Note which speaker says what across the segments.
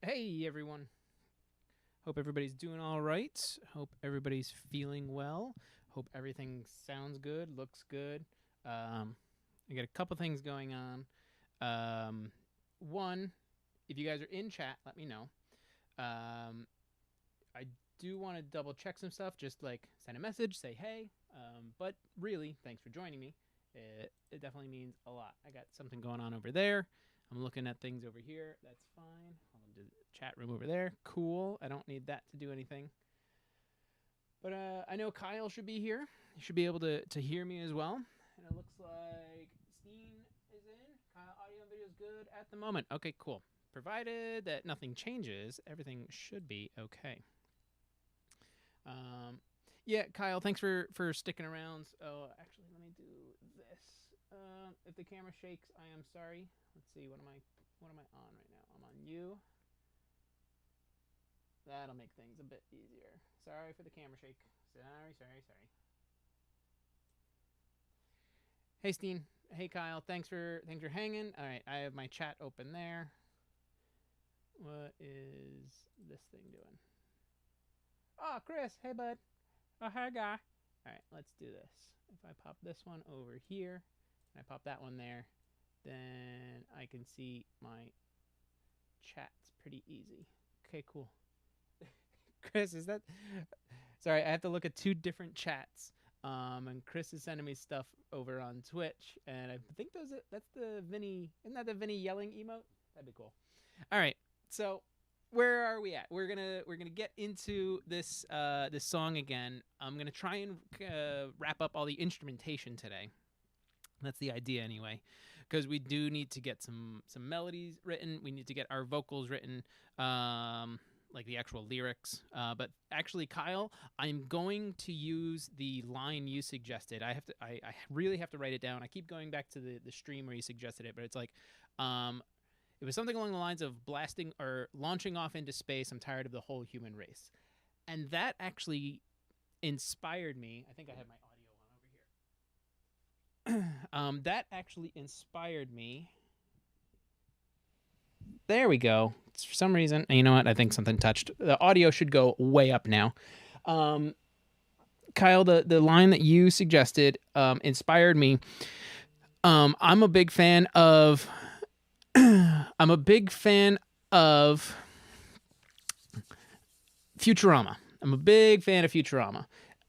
Speaker 1: Hey everyone. Hope everybody's doing all right. Hope everybody's feeling well. Hope everything sounds good, looks good. I got a couple things going on. One, if you guys are in chat, let me know. I do want to double check some stuff, just like send a message, say hey. But really, thanks for joining me. It definitely means a lot. I got something going on over there. I'm looking at things over here. That's fine. I'll do the chat room over there. Cool. I don't need that to do anything. But I know Kyle should be here. He should be able to hear me as well. And it looks like Steen is in. Kyle, audio and video is good at the moment. Okay, cool. Provided that nothing changes, everything should be okay. Yeah, Kyle, thanks for sticking around. Oh, actually, let me do this. If the camera shakes, I am sorry. Let's see, what am I on right now? I'm on you. That'll make things a bit easier. Sorry for the camera shake. Sorry. Hey, Steen. Hey, Kyle. Thanks for hanging. All right, I have my chat open there. What is this thing doing? Oh, Chris. Hey, bud. Oh, hi, guy. All right, let's do this. If I pop this one over here, and I pop that one there, then I can see my chats pretty easy. Okay, cool. Chris, is that... Sorry, I have to look at two different chats. And Chris is sending me stuff over on Twitch, and I think that's the Vinny... Isn't that the Vinny yelling emote? That'd be cool. All right, so... Where are we at? We're gonna get into this this song again. I'm gonna try and wrap up all the instrumentation today. That's the idea anyway, because we do need to get some melodies written. We need to get our vocals written, like the actual lyrics. But actually, Kyle, I'm going to use the line you suggested. I really have to write it down. I keep going back to the stream where you suggested it, but it's like. It was something along the lines of blasting or launching off into space. I'm tired of the whole human race. And that actually inspired me. I think I have my audio on over here. That actually inspired me. There we go. For some reason, you know what? I think something touched. The audio should go way up now. Kyle, the line that you suggested inspired me. I'm a big fan of... I'm a big fan of Futurama.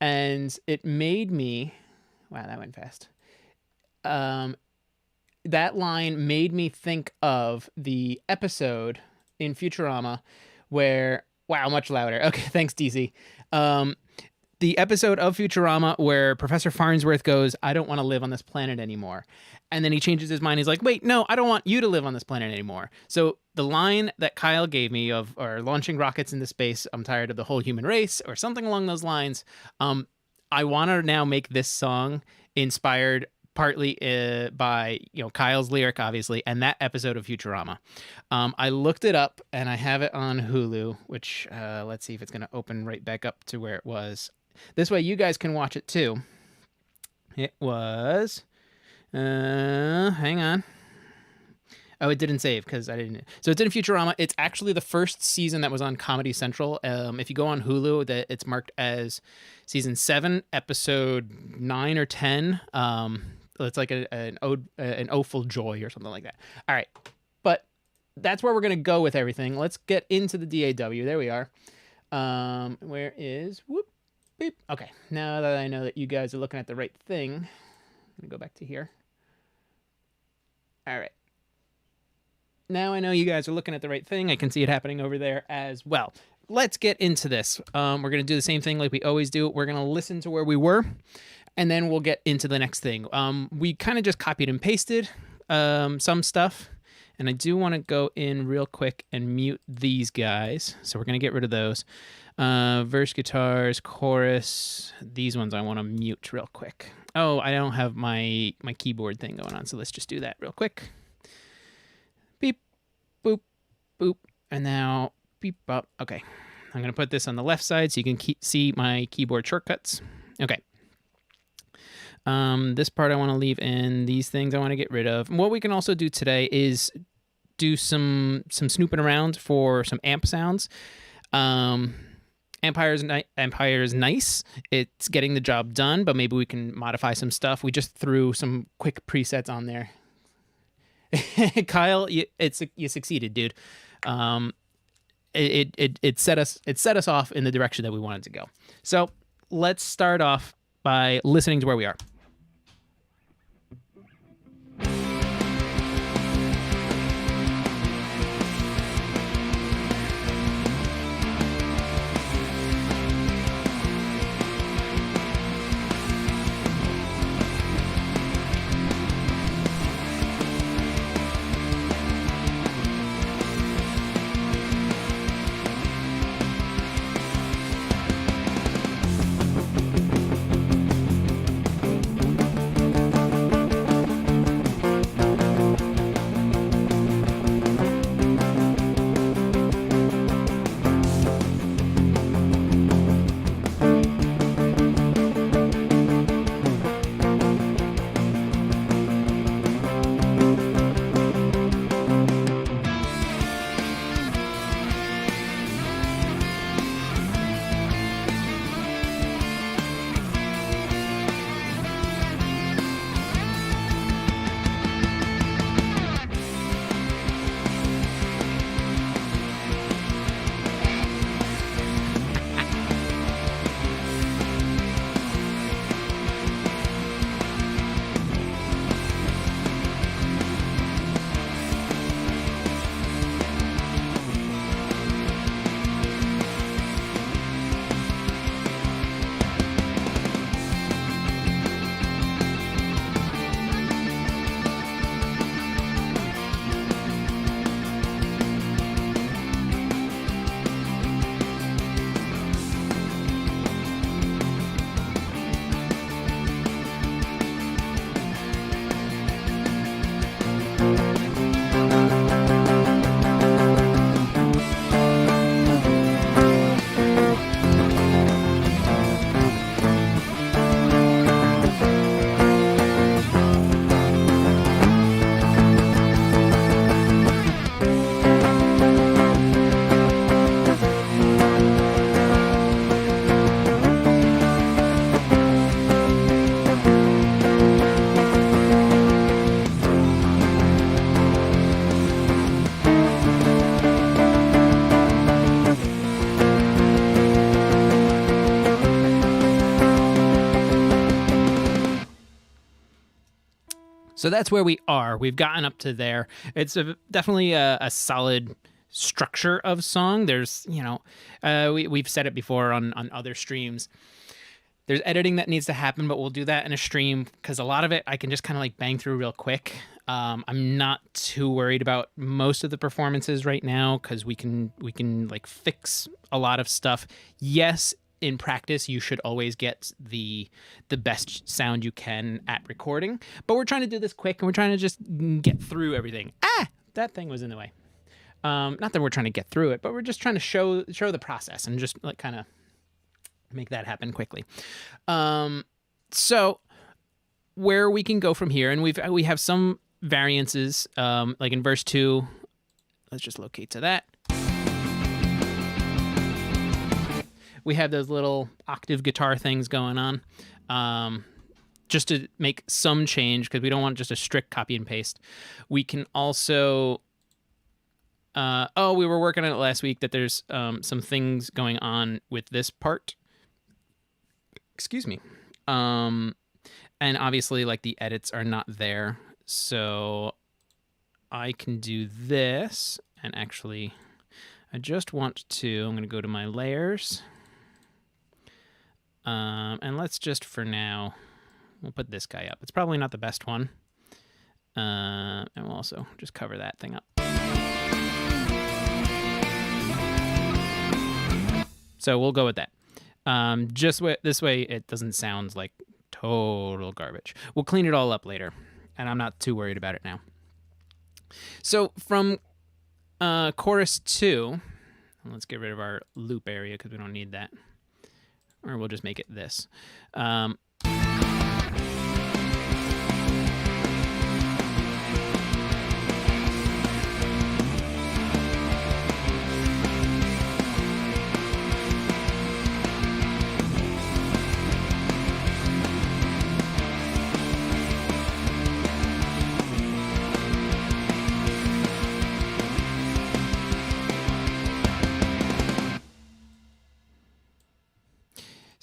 Speaker 1: And it made me... Wow, that went fast. That line made me think of the episode in Futurama where... Wow, much louder. Okay, thanks, DC. The episode of Futurama where Professor Farnsworth goes, I don't want to live on this planet anymore. And then he changes his mind. He's like, wait, no, I don't want you to live on this planet anymore. So the line that Kyle gave me of, or launching rockets into space, I'm tired of the whole human race, or something along those lines. I want to now make this song inspired partly by, Kyle's lyric, obviously, and that episode of Futurama. I looked it up, and I have it on Hulu, which, let's see if it's going to open right back up to where it was. This way you guys can watch it too. It was... hang on. Oh, it didn't save because I didn't. So it's in Futurama. It's actually the first season that was on Comedy Central. If you go on Hulu, it's marked as season 7, episode 9 or 10. It's like an Awful Joy or something like that. All right, but that's where we're gonna go with everything. Let's get into the DAW. There we are. Where is whoop beep? Okay, now that I know that you guys are looking at the right thing, I'm gonna go back to here. All right. Now I know you guys are looking at the right thing. I can see it happening over there as well. Let's get into this. We're going to do the same thing like we always do. We're going to listen to where we were, and then we'll get into the next thing. We kind of just copied and pasted some stuff, and I do want to go in real quick and mute these guys. So we're going to get rid of those. Verse, guitars, chorus. These ones I want to mute real quick. Oh, I don't have my keyboard thing going on, so let's just do that real quick. Beep, boop, boop, and now beep, up. Okay, I'm going to put this on the left side so you can see my keyboard shortcuts. Okay. This part I want to leave in. These things I want to get rid of. And what we can also do today is do some snooping around for some amp sounds. Empire's nice. It's getting the job done, but maybe we can modify some stuff. We just threw some quick presets on there. Kyle, you succeeded, dude. It set us off in the direction that we wanted to go. So let's start off by listening to where we are. So that's where we are. We've gotten up to there. It's definitely a solid structure of song. There's, we've said it before on other streams. There's editing that needs to happen, but we'll do that in a stream because a lot of it I can just kind of like bang through real quick. I'm not too worried about most of the performances right now because we can like fix a lot of stuff. Yes, in practice, you should always get the best sound you can at recording, but we're trying to do this quick and we're trying to just get through everything. That thing was in the way. Not that we're trying to get through it, but we're just trying to show the process and just like kind of make that happen quickly. So where we can go from here, and we have some variances, like in verse 2. Let's just locate to that. We have those little octave guitar things going on, just to make some change because we don't want just a strict copy and paste. We can also, we were working on it last week that there's some things going on with this part. Excuse me. And obviously, like, the edits are not there. So I can do this. And actually, I just want to, I'm going to go to my layers. And let's just, for now, we'll put this guy up. It's probably not the best one. And we'll also just cover that thing up. So we'll go with that. Just this way it doesn't sound like total garbage. We'll clean it all up later, and I'm not too worried about it now. So from chorus 2, let's get rid of our loop area because we don't need that. Or we'll just make it this.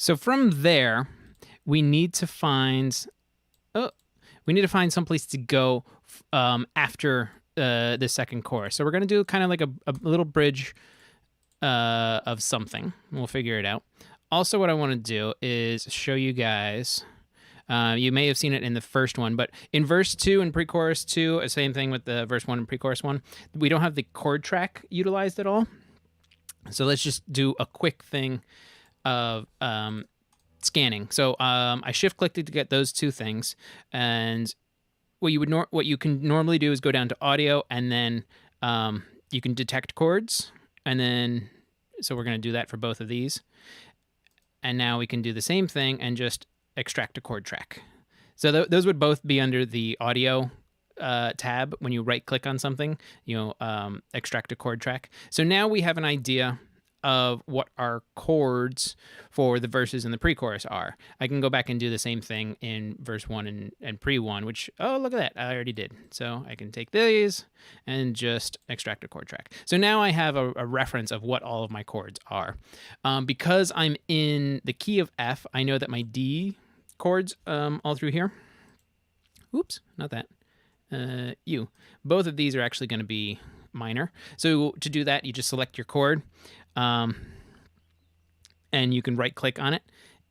Speaker 1: So from there, we need to find someplace to go after the second chorus. So we're going to do kind of like a little bridge of something. We'll figure it out. Also, what I want to do is show you guys. You may have seen it in the first one, but in verse 2 and pre-chorus 2, same thing with the verse 1 and pre-chorus 1, we don't have the chord track utilized at all. So let's just do a quick thing of scanning. So I shift-clicked it to get those two things, and what you can normally do is go down to audio, and then you can detect chords, and then so we're going to do that for both of these. And now we can do the same thing and just extract a chord track. So those would both be under the audio tab. When you right click on something, extract a chord track. So now we have an idea of what our chords for the verses and the pre-chorus are. I can go back and do the same thing in verse 1 and pre-1, which, oh, look at that, I already did. So I can take these and just extract a chord track. So now I have a reference of what all of my chords are. Because I'm in the key of F, I know that my D chords all through here. Oops, not that. U. Both of these are actually going to be minor. So to do that, you just select your chord. And you can right click on it,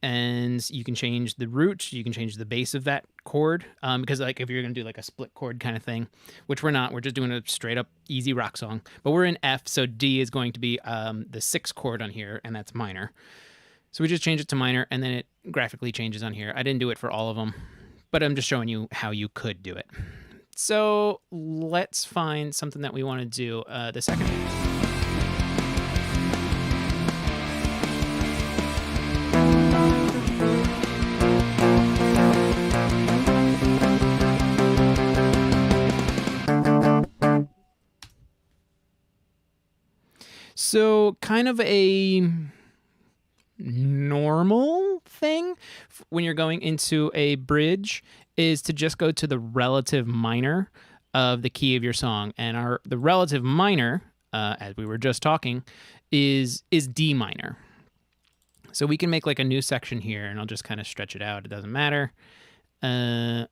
Speaker 1: and you can change the root, you can change the bass of that chord, because like if you're going to do like a split chord kind of thing, which we're not, we're just doing a straight up easy rock song, but we're in F, so D is going to be the 6th chord on here, and that's minor. So we just change it to minor, and then it graphically changes on here. I didn't do it for all of them, but I'm just showing you how you could do it. So let's find something that we want to do the second. So kind of a normal thing when you're going into a bridge is to just go to the relative minor of the key of your song. And the relative minor, as we were just talking, is D minor. So we can make like a new section here, and I'll just kind of stretch it out. It doesn't matter. If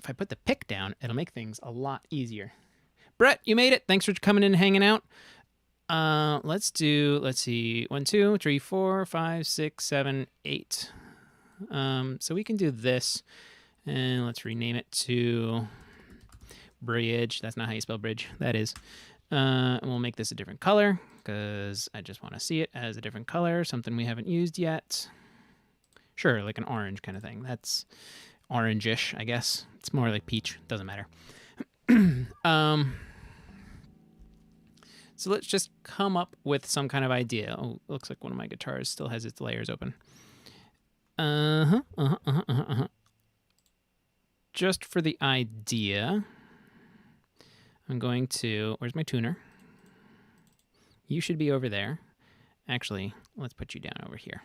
Speaker 1: I put the pick down, it'll make things a lot easier. Brett, you made it. Thanks for coming in and hanging out. Let's see, 1, 2, 3, 4, 5, 6, 7, 8. So we can do this, and let's rename it to bridge. That's not how you spell bridge. That is. And we'll make this a different color because I just want to see it as a different color, something we haven't used yet. Sure, like an orange kind of thing. That's orange-ish, I guess. It's more like peach. Doesn't matter. So let's just come up with some kind of idea. Oh, looks like one of my guitars still has its layers open. Just for the idea, I'm going to... Where's my tuner? You should be over there. Actually, let's put you down over here.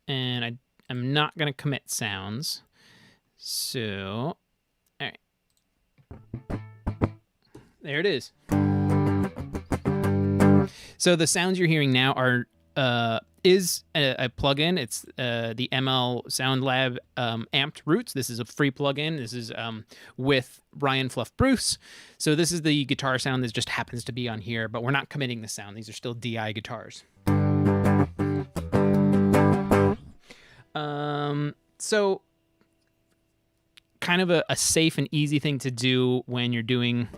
Speaker 1: And I'm not going to commit sounds. So, all right. There it is. So the sounds you're hearing now are is a plugin. It's the ML Sound Lab Amped Roots. This is a free plugin. This is with Ryan Fluff Bruce. So this is the guitar sound that just happens to be on here, but we're not committing the sound. These are still DI guitars. So kind of a safe and easy thing to do when you're doing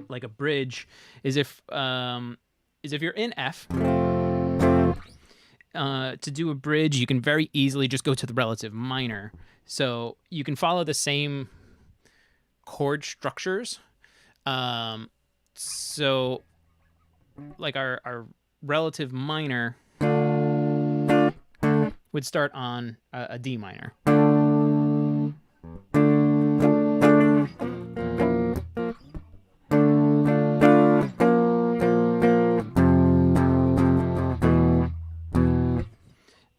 Speaker 1: like a bridge is if you're in F, to do a bridge, you can very easily just go to the relative minor. So you can follow the same chord structures. So like our relative minor would start on a D minor.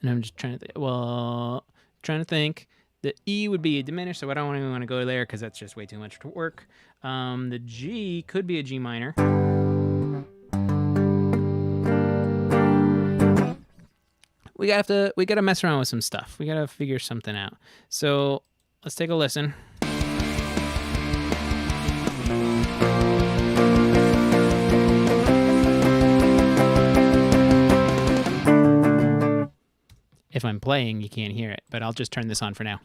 Speaker 1: And I'm just trying to think. The E would be a diminished, so I don't even want to go there because that's just way too much work. The G could be a G minor. we gotta mess around with some stuff. We gotta figure something out. So let's take a listen. If I'm playing, you can't hear it, but I'll just turn this on for now.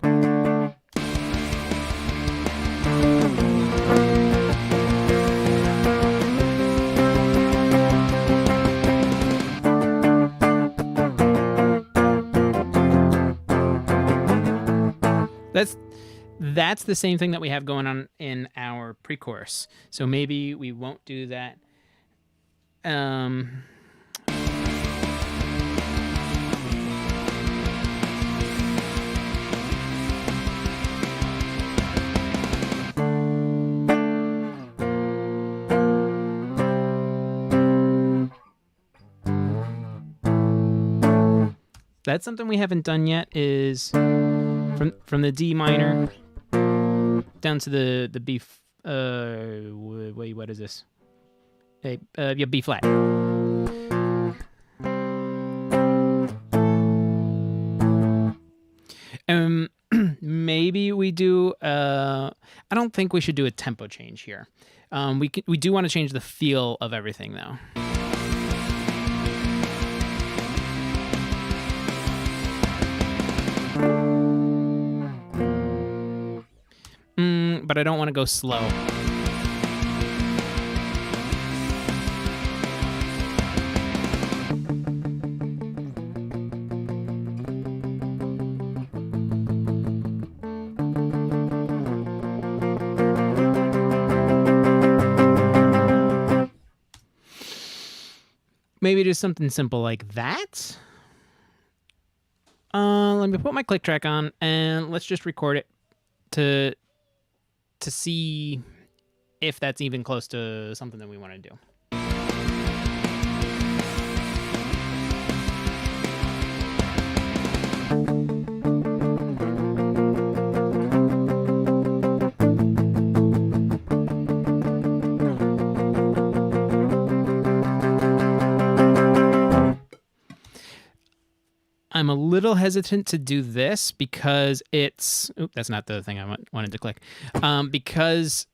Speaker 1: That's the same thing that we have going on in our pre-chorus. So maybe we won't do that. That's something we haven't done yet, is from the D minor down to the B. Wait, what is this? Yeah, B flat. Maybe we do. I don't think we should do a tempo change here. We do want to change the feel of everything though. But I don't want to go slow. Maybe just something simple like that. Let me put my click track on and let's just record it to see if that's even close to something that we want to do. I'm a little hesitant to do this because it's... Oop, that's not the thing I wanted to click. Because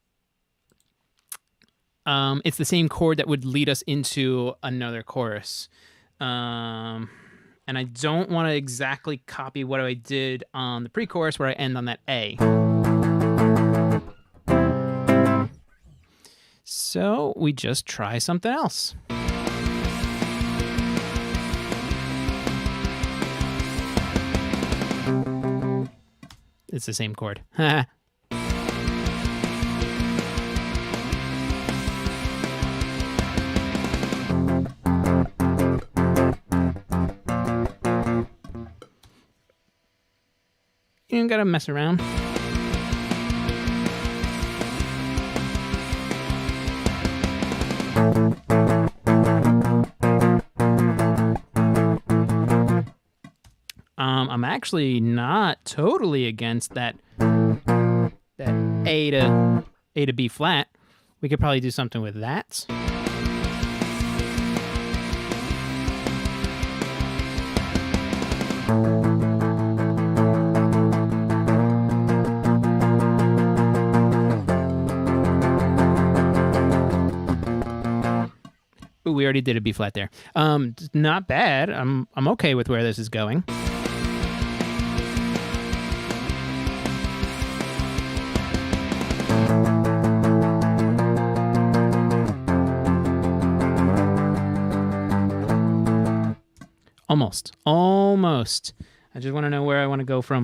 Speaker 1: it's the same chord that would lead us into another chorus. And I don't want to exactly copy what I did on the pre-chorus where I end on that A. So we just try something else. It's the same chord. You gotta mess around. I'm actually not totally against that A to B flat. We could probably do something with that. Ooh, we already did a B flat there. Not bad. I'm okay with where this is going. Almost. I just want to know where I want to go from.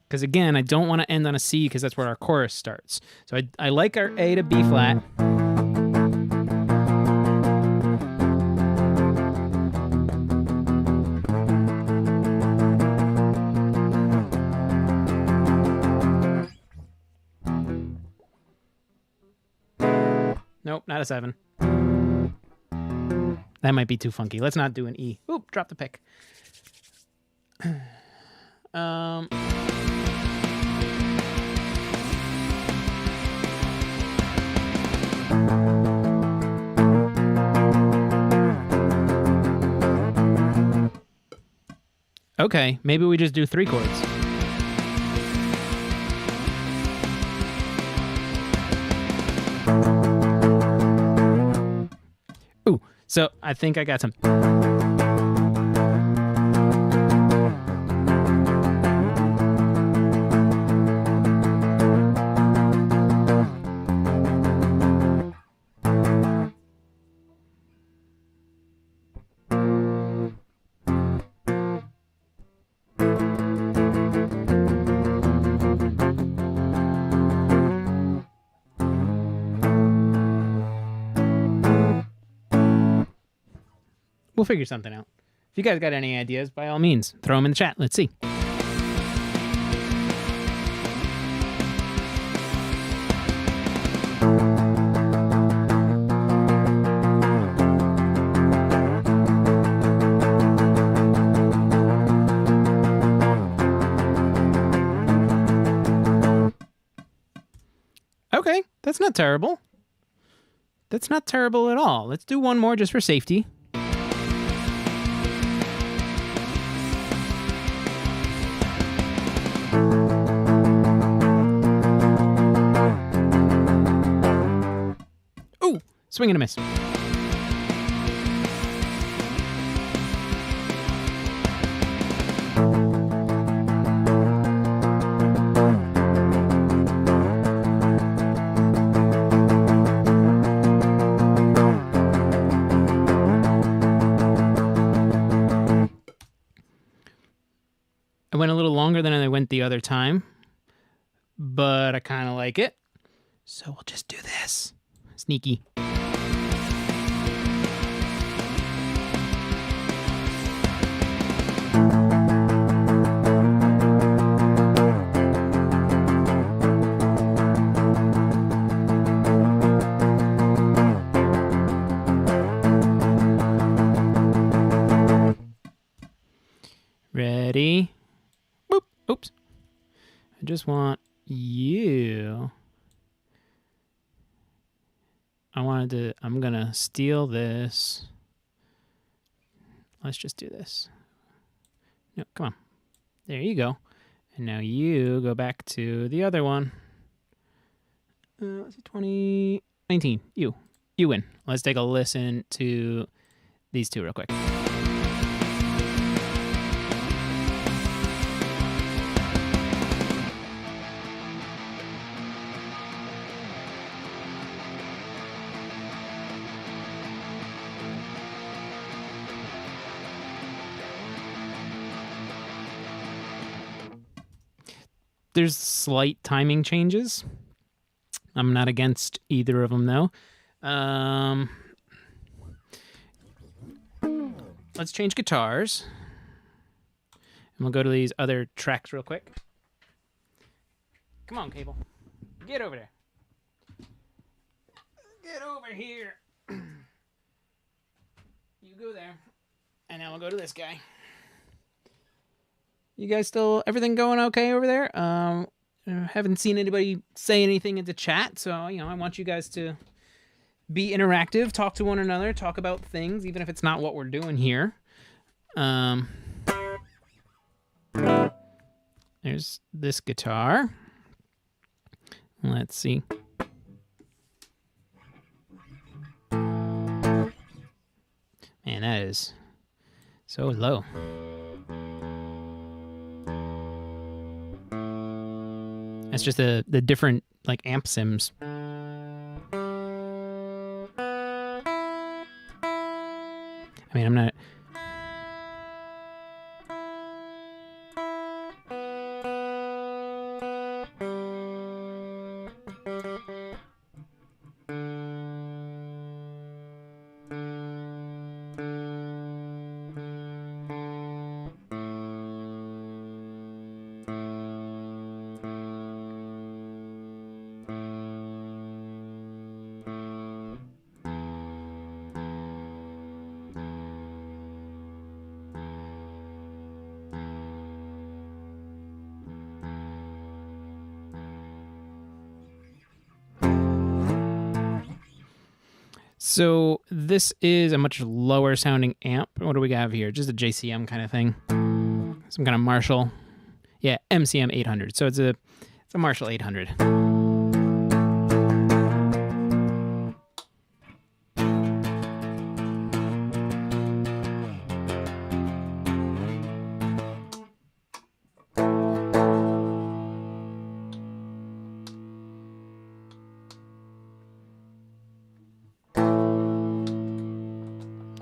Speaker 1: Because again, I don't want to end on a C because that's where our chorus starts. So I like our A to B flat. Nope, not a 7. That might be too funky. Let's not do an E. Oop, drop the pick. Okay, maybe we just do 3 chords. Ooh, so I think I got some. We'll figure something out. If you guys got any ideas, by all means, throw them in the chat. Let's see. Okay, that's not terrible. That's not terrible at all. Let's do one more just for safety. Ooh, swing and a miss. I went a little longer than I went the other time, but I kind of like it. So we'll just do this. Sneaky. Ready? Boop. Oops. I just want you. I'm gonna steal this. Let's just do this. No, come on. There you go. And now you go back to the other one. What's it, 2019? You win. Let's take a listen to these two real quick. There's slight timing changes. I'm not against either of them, though. Let's change guitars. And we'll go to these other tracks real quick. Come on, Cable. Get over there. Get over here. You go there. And now we'll go to this guy. You guys still, everything going okay over there? Haven't seen anybody say anything in the chat, so, I want you guys to be interactive, talk to one another, talk about things, even if it's not what we're doing here. There's this guitar. Let's see. Man, that is so low. It's just the different like amp sims. I mean, I'm not. So this is a much lower sounding amp. What do we have here? Just a JCM kind of thing. some kind of Marshall. Yeah, MCM 800. So it's a Marshall 800.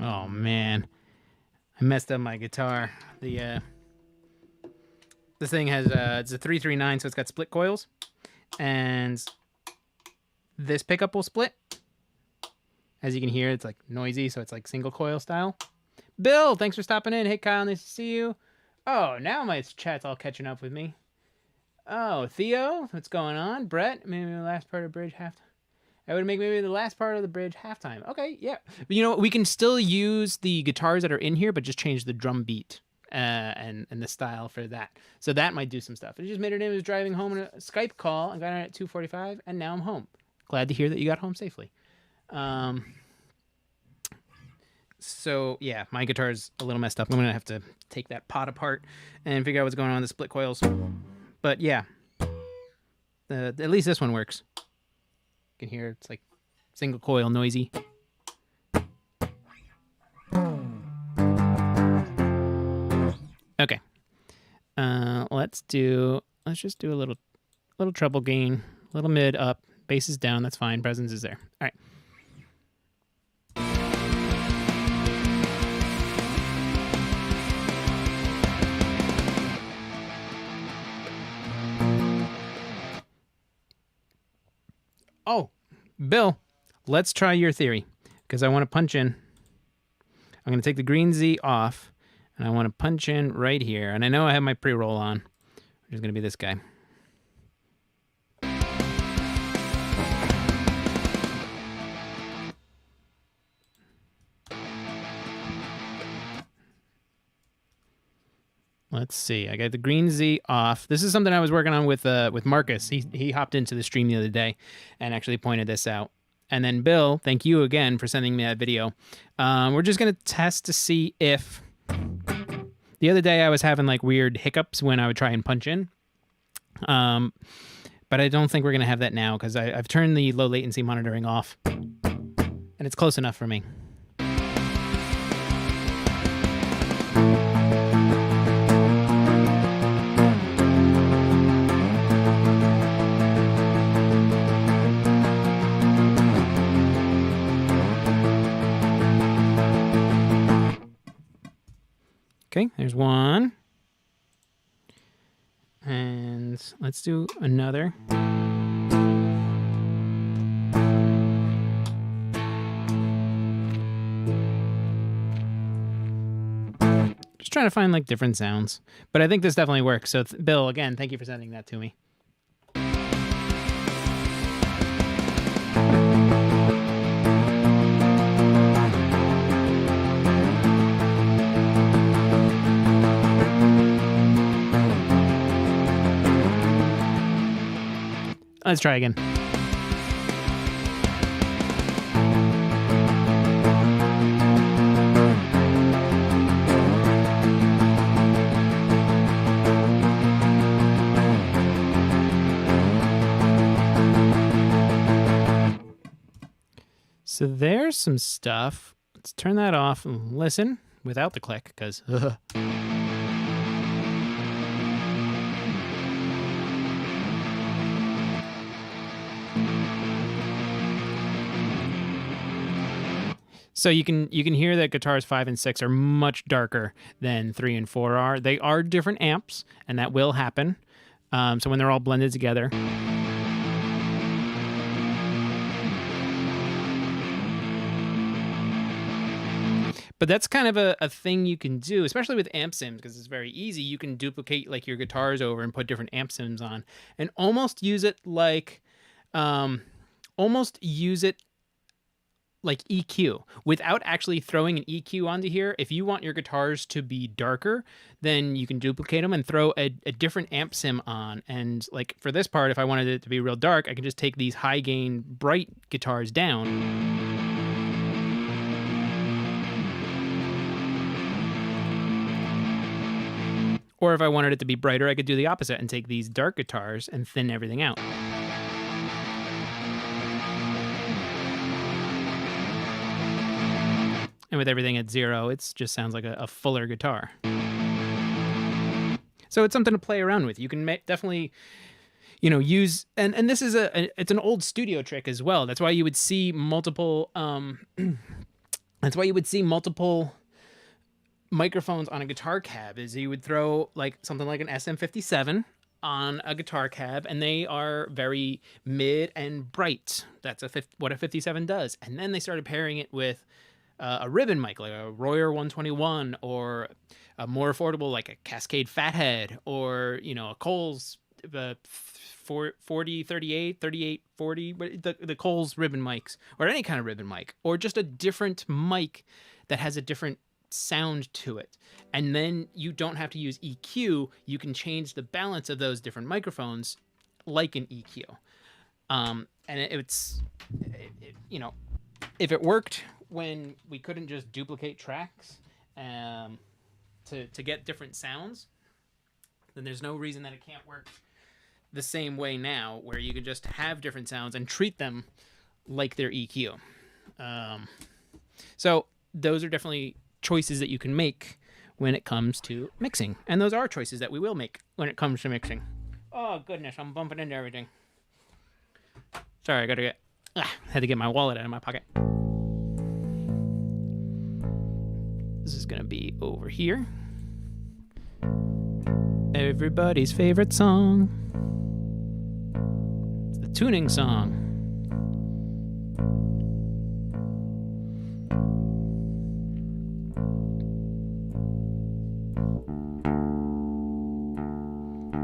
Speaker 1: Oh man, I messed up my guitar. This thing has it's a 339, so it's got split coils, and this pickup will split. As you can hear, it's like noisy, so it's like single coil style. Bill, thanks for stopping in. Hey Kyle, nice to see you. Oh, now my chat's all catching up with me. Oh, Theo, what's going on? Brett, maybe the last part of bridge halftime. I would make maybe the last part of the bridge halftime. Okay, yeah. But you know what? We can still use the guitars that are in here, but just change the drum beat and the style for that. So that might do some stuff. I just made it in. I was driving home on a Skype call. I got on at 2:45, and now I'm home. Glad to hear that you got home safely. So yeah, my guitar's a little messed up. I'm gonna have to take that pot apart and figure out what's going on with the split coils. But yeah, at least this one works. You can hear it's like single coil noisy. Okay. Let's just do a little treble gain, little mid up, bass is down, that's fine. Presence is there. All right. Oh, Bill, let's try your theory, because I want to punch in. I'm going to take the green Z off, and I want to punch in right here. And I know I have my pre-roll on, which is going to be this guy. Let's see. I got the green Z off. This is something I was working on with Marcus. He hopped into the stream the other day and actually pointed this out. And then Bill, thank you again for sending me that video. We're just going to test to see if... The other day I was having like weird hiccups when I would try and punch in. But I don't think we're going to have that now because I've turned the low latency monitoring off. And it's close enough for me. Okay, there's one. And let's do another. Just trying to find like different sounds. But I think this definitely works. So Bill, again, thank you for sending that to me. Let's try again. So there's some stuff. Let's turn that off and listen without the click, because... So you can hear that guitars 5 and 6 are much darker than 3 and 4 are. They are different amps, and that will happen. So when they're all blended together. But that's kind of a thing you can do, especially with amp sims, because it's very easy. You can duplicate like your guitars over and put different amp sims on, and almost use it like EQ without actually throwing an EQ onto here. If you want your guitars to be darker, then you can duplicate them and throw a different amp sim on. And like for this part, if I wanted it to be real dark, I can just take these high gain bright guitars down. Or if I wanted it to be brighter, I could do the opposite and take these dark guitars and thin everything out. And with everything at 0, it just sounds like a fuller guitar. So it's something to play around with. You can definitely, use, and this is it's an old studio trick as well. That's why you would see multiple, that's why you would see multiple microphones on a guitar cab. Is you would throw like something like an SM57 on a guitar cab, and they are very mid and bright. That's what a 57 does. And then they started pairing it with a ribbon mic, like a Royer 121, or a more affordable, like a Cascade Fathead, or a Coles 40 38 38 40, the Coles ribbon mics, or any kind of ribbon mic, or just a different mic that has a different sound to it. And then you don't have to use EQ. You can change the balance of those different microphones like an EQ. And it's if it worked when we couldn't just duplicate tracks to get different sounds, then there's no reason that it can't work the same way now, where you can just have different sounds and treat them like they're EQ. So those are definitely choices that you can make when it comes to mixing. And those are choices that we will make when it comes to mixing. Oh, goodness, I'm bumping into everything. Sorry, had to get my wallet out of my pocket. This is going to be over here. Everybody's favorite song. It's the tuning song.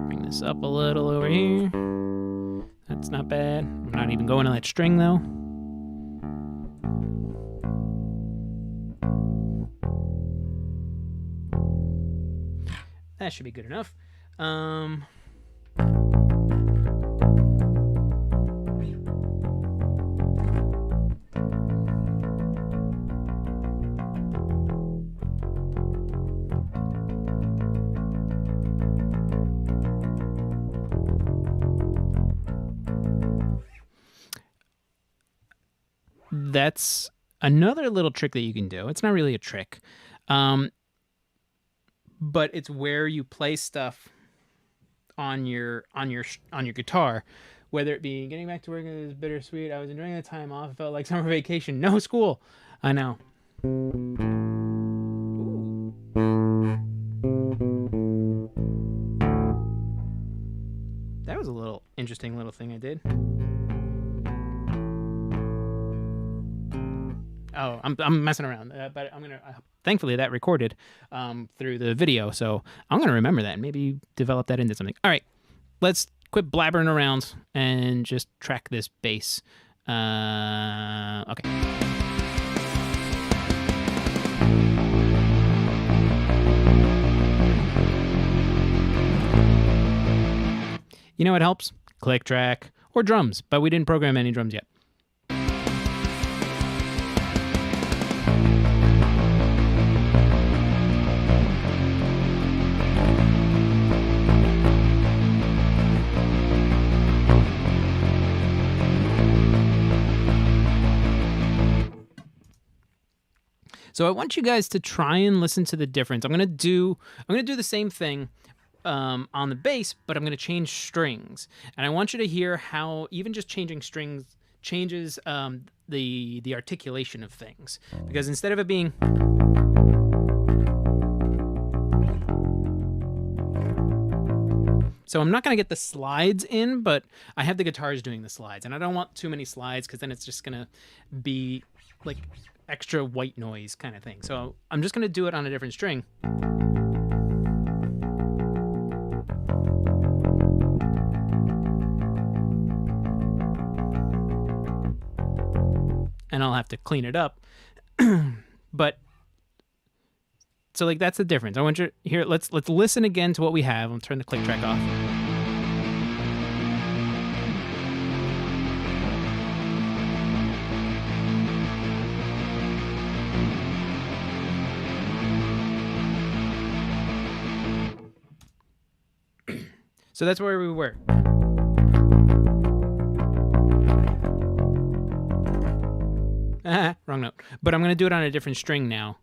Speaker 1: Bring this up a little over here. That's not bad. I'm not even going on that string though. That should be good enough. That's another little trick that you can do. It's not really a trick. But it's where you play stuff on your guitar, whether it be getting back to work is bittersweet. I was enjoying the time off. It felt like summer vacation. No school. I know. Ooh. That was a little interesting little thing I did. Oh, I'm messing around, but I'm gonna. Thankfully, that recorded through the video, so I'm gonna remember that and maybe develop that into something. All right, let's quit blabbering around and just track this bass. Okay. You know what helps? Click track or drums, but we didn't program any drums yet. So I want you guys to try and listen to the difference. I'm gonna do the same thing on the bass, but I'm gonna change strings, and I want you to hear how even just changing strings changes the articulation of things. Because instead of it being so I'm not going to get the slides in, but I have the guitars doing the slides, and I don't want too many slides because then it's just going to be like extra white noise kind of thing. So I'm just going to do it on a different string. And I'll have to clean it up. But so like that's the difference. I want you here. Let's listen again to what we have. I'll turn the click track off. So that's where we were. Wrong note. But I'm going to do it on a different string now.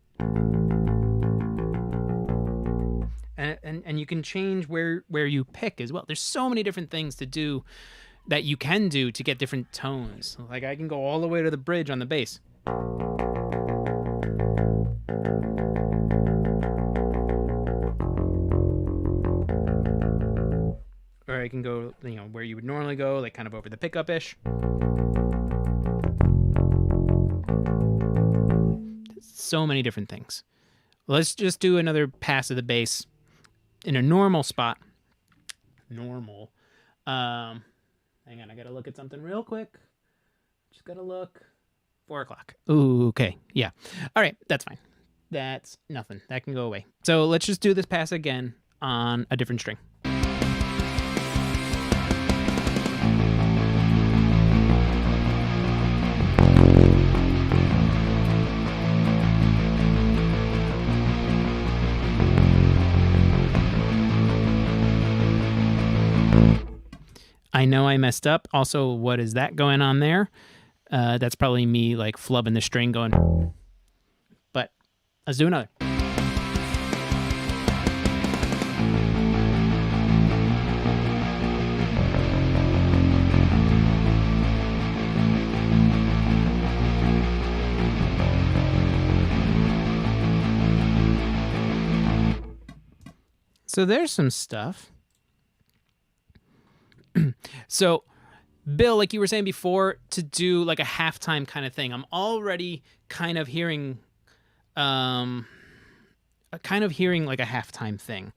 Speaker 1: And you can change where you pick as well. There's so many different things to do that you can do to get different tones. Like I can go all the way to the bridge on the bass. Or I can go, you know, where you would normally go, like kind of over the pickup-ish. So many different things. Let's just do another pass of the bass in a normal spot. Normal. Hang on, I gotta look at something real quick. Just gotta look. 4 o'clock. Ooh, okay. Yeah. All right, that's fine. That's nothing. That can go away. So let's just do this pass again on a different string. I know I messed up. Also, what is that going on there? That's probably me like flubbing the string going. But let's do another. So there's some stuff. So, Bill, like you were saying before, to do like a halftime kind of thing, I'm already kind of hearing like a halftime thing.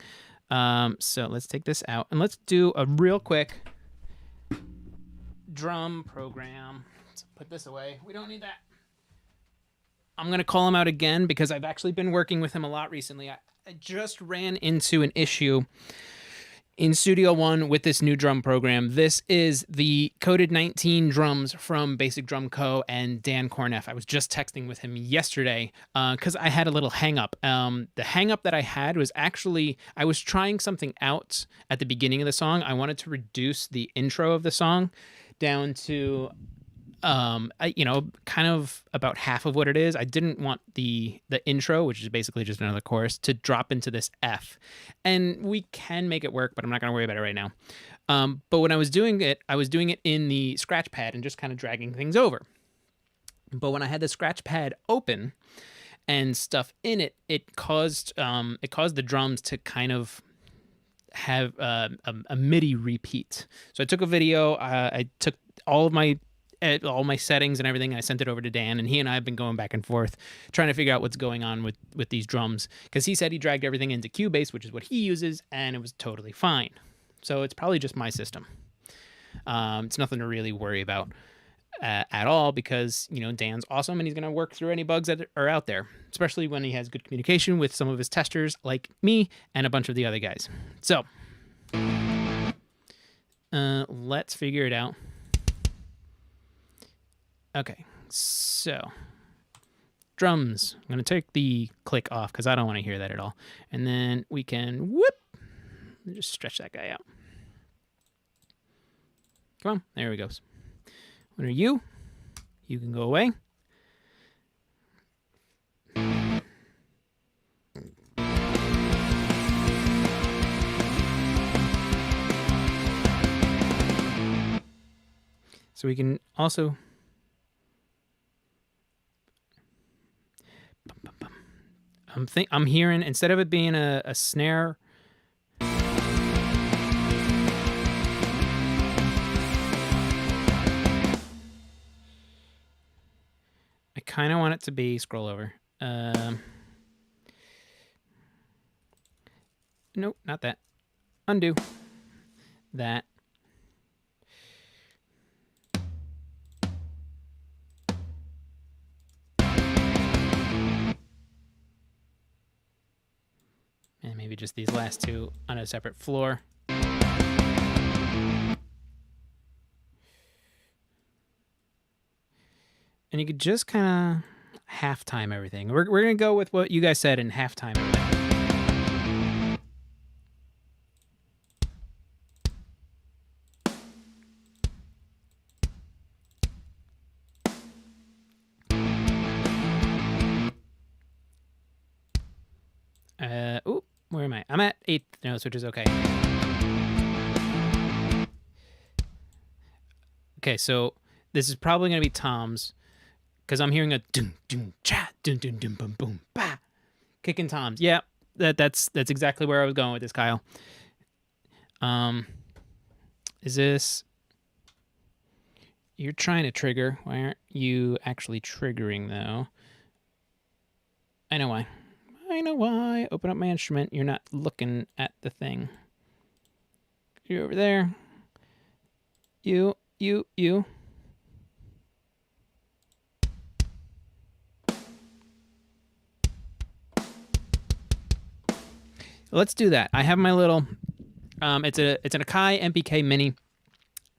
Speaker 1: So let's take this out and let's do a real quick drum program. Let's put this away. We don't need that. I'm going to call him out again because I've actually been working with him a lot recently. I just ran into an issue in Studio One with this new drum program. This is the Coded 19 drums from Basic Drum Co. and Dan Corneff. I was just texting with him yesterday because I had a little hang-up. The hang-up that I had was actually, I was trying something out at the beginning of the song. I wanted to reduce the intro of the song down to, kind of about half of what it is. I didn't want the intro, which is basically just another chorus, to drop into this F. And we can make it work, but I'm not going to worry about it right now. But when I was doing it in the scratch pad and just kind of dragging things over. But when I had the scratch pad open and stuff in it, it caused the drums to kind of have a MIDI repeat. So I took a video, I took all my settings and everything, and I sent it over to Dan, and he and I have been going back and forth trying to figure out what's going on with these drums, because he said he dragged everything into Cubase, which is what he uses, and it was totally fine. So it's probably just my system. It's nothing to really worry about at all, because Dan's awesome and he's going to work through any bugs that are out there, especially when he has good communication with some of his testers like me and a bunch of the other guys. So let's figure it out. Okay, so drums. I'm going to take the click off because I don't want to hear that at all. And then we can just stretch that guy out. Come on, there he goes. When are you? You can go away. So we can also I'm hearing, instead of it being a snare, I kind of want it to be, scroll over. Nope, not that. Undo that. And maybe just these last two on a separate floor. And you could just kind of halftime everything. We're going to go with what you guys said and halftime everything. I'm at 8th notes, which is okay. Okay, so this is probably going to be toms because I'm hearing a dun dun cha dun dun dun boom boom ba, kicking toms. Yeah, that's exactly where I was going with this, Kyle. Is this? You're trying to trigger. Why aren't you actually triggering though? I know why. I know why. Open up my instrument. You're not looking at the thing. You're over there. You. Let's do that. I have my little. It's an Akai MPK Mini.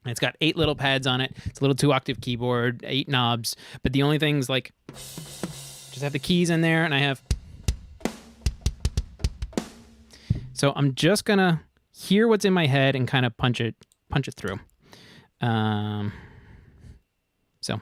Speaker 1: It's got 8 little pads on it. It's a little 2-octave keyboard, 8 knobs. But the only things like, just have the keys in there, and I have. So I'm just gonna hear what's in my head and kind of punch it through. So.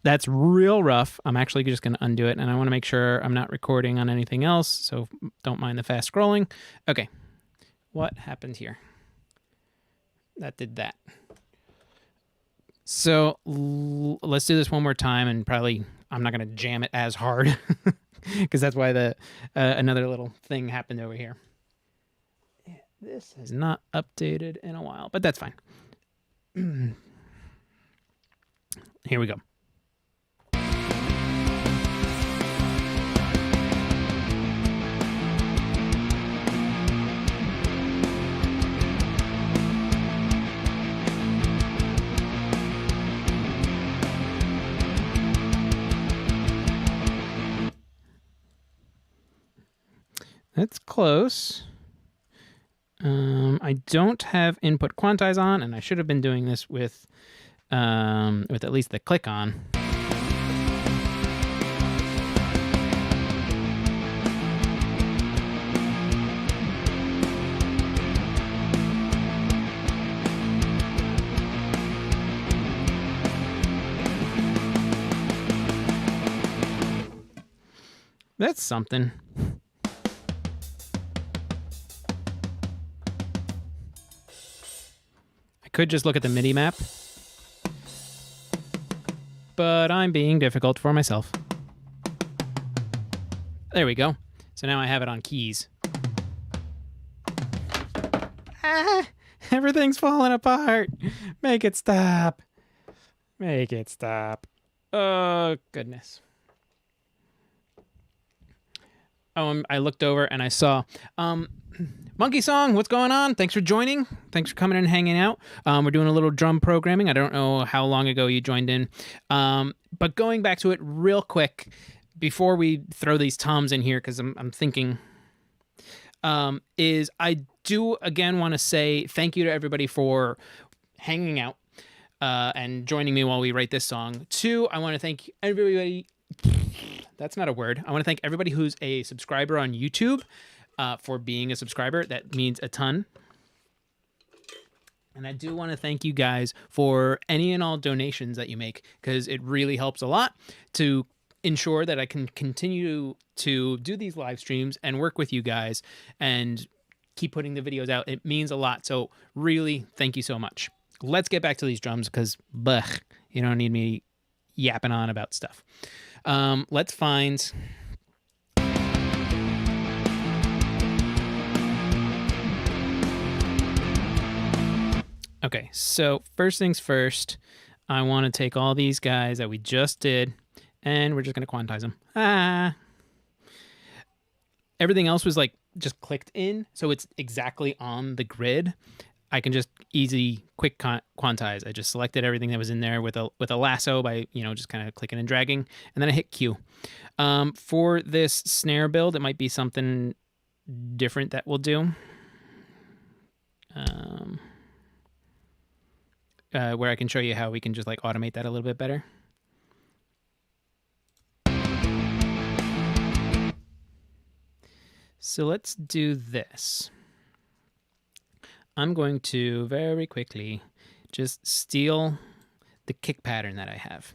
Speaker 1: That's real rough. I'm actually just going to undo it, and I want to make sure I'm not recording on anything else, so don't mind the fast scrolling. Okay, what happened here? That did that. So let's do this one more time, and probably I'm not going to jam it as hard because that's why the another little thing happened over here. Yeah, this has not updated in a while, but that's fine. Here we go. That's close. I don't have input quantize on, and I should have been doing this with at least the click on. That's something. Could just look at the MIDI map, but I'm being difficult for myself. There we go. So now I have it on keys. Ah, everything's falling apart. Make it stop. Make it stop. Oh, goodness. Oh, I looked over and I saw... Monkey Song, what's going on? Thanks for joining. Thanks for coming and hanging out. We're doing a little drum programming. I don't know how long ago you joined in. But going back to it real quick, before we throw these toms in here, because I'm thinking, is I do, again, want to say thank you to everybody for hanging out and joining me while we write this song. 2, I want to thank everybody. That's not a word. I want to thank everybody who's a subscriber on YouTube. For being a subscriber. That means a ton. And I do want to thank you guys for any and all donations that you make, because it really helps a lot to ensure that I can continue to do these live streams and work with you guys and keep putting the videos out. It means a lot. So really, thank you so much. Let's get back to these drums because, you don't need me yapping on about stuff. Let's find... Okay, so first things first, I want to take all these guys that we just did, and we're just going to quantize them. Everything else was like just clicked in, so it's exactly on the grid. I can just quick quantize. I just selected everything that was in there with a lasso by, just kind of clicking and dragging, and then I hit Q. For this snare build, it might be something different that we'll do. Where I can show you how we can just like automate that a little bit better. So let's do this. I'm going to very quickly just steal the kick pattern that I have.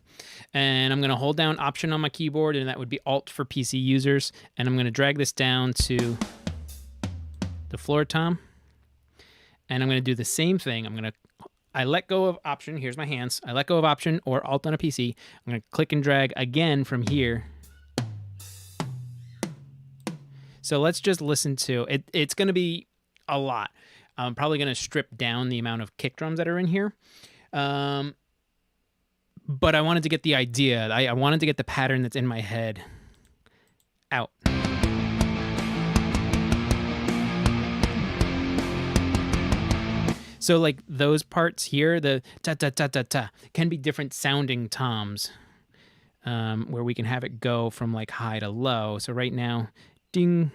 Speaker 1: And I'm going to hold down Option on my keyboard, and that would be Alt for PC users. And I'm going to drag this down to the floor tom. And I'm going to do the same thing. I let go of Option. Here's my hands. I let go of Option or Alt on a PC. I'm going to click and drag again from here. So let's just listen to it. It's going to be a lot. I'm probably going to strip down the amount of kick drums that are in here. But I wanted to get the idea. I wanted to get the pattern that's in my head out. So like those parts here, the ta-ta-ta-ta-ta, can be different sounding toms, where we can have it go from like high to low. So right now, ding.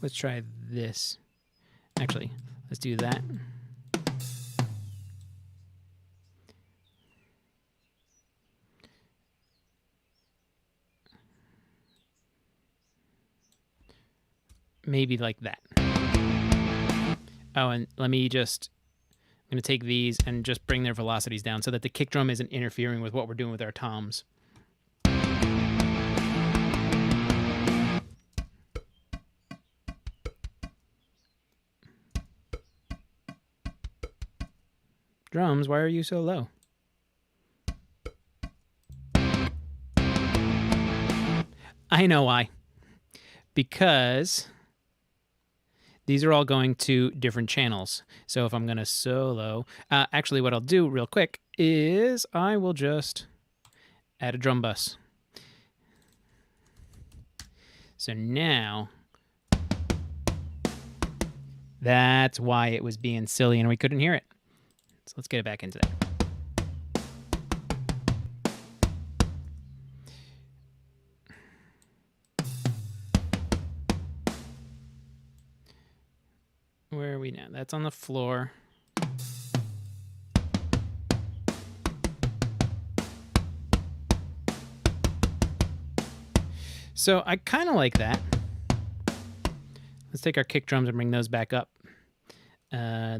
Speaker 1: Let's try this. Actually, let's do that. Maybe like that. Oh, and let me just, I'm going to take these and just bring their velocities down so that the kick drum isn't interfering with what we're doing with our toms. Drums, why are you so low? I know why. Because these are all going to different channels. So if I'm going to solo, actually what I'll do real quick is I will just add a drum bus. So now, that's why it was being silly and we couldn't hear it. So let's get it back into there. Where are we now? That's on the floor. So I kind of like that. Let's take our kick drums and bring those back up.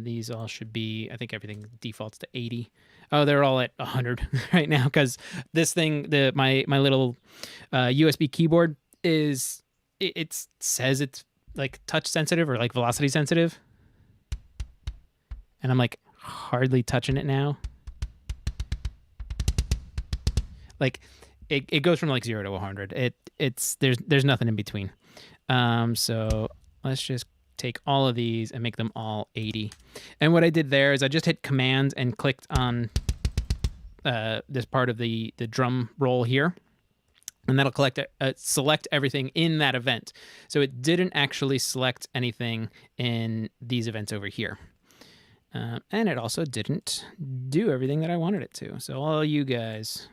Speaker 1: These all should be, I think everything defaults to 80. Oh, they're all at 100 right now because this thing, my little USB keyboard is, it says it's like touch sensitive or like velocity sensitive. And I'm like hardly touching it now. Like it goes from like 0 to 100. There's nothing in between. So let's just take all of these and make them all 80. And what I did there is I just hit Command and clicked on this part of the drum roll here. And that'll select everything in that event. So it didn't actually select anything in these events over here. And it also didn't do everything that I wanted it to. So all you guys,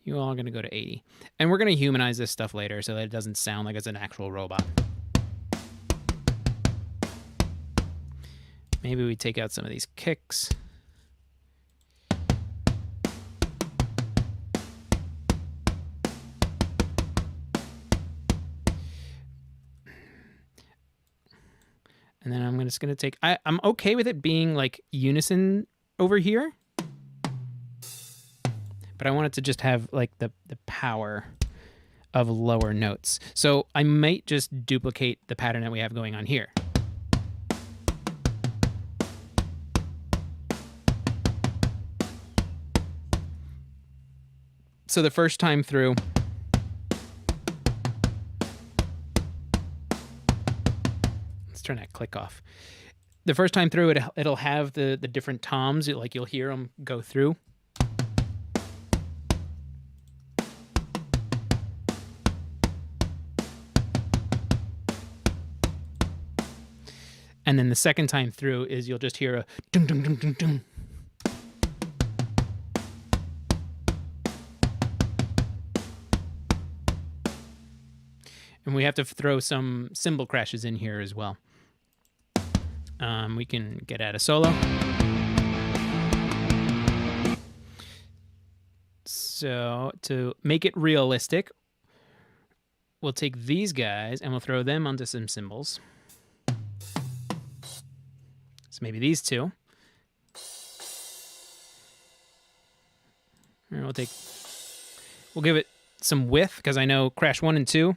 Speaker 1: you all are going to go to 80. And we're going to humanize this stuff later so that it doesn't sound like it's an actual robot. Maybe we take out some of these kicks. And then I'm just going to take, I'm okay with it being like unison over here. But I want it to just have like the power of lower notes. So I might just duplicate the pattern that we have going on here. So the first time through, let's turn that click off. The first time through, it'll have the different toms, like you'll hear them go through. And then the second time through is you'll just hear a dum dum dum dum dum. And we have to throw some cymbal crashes in here as well. We can get out of solo. So to make it realistic, we'll take these guys and we'll throw them onto some cymbals. So maybe these two. And we'll give it some width because I know Crash 1 and 2.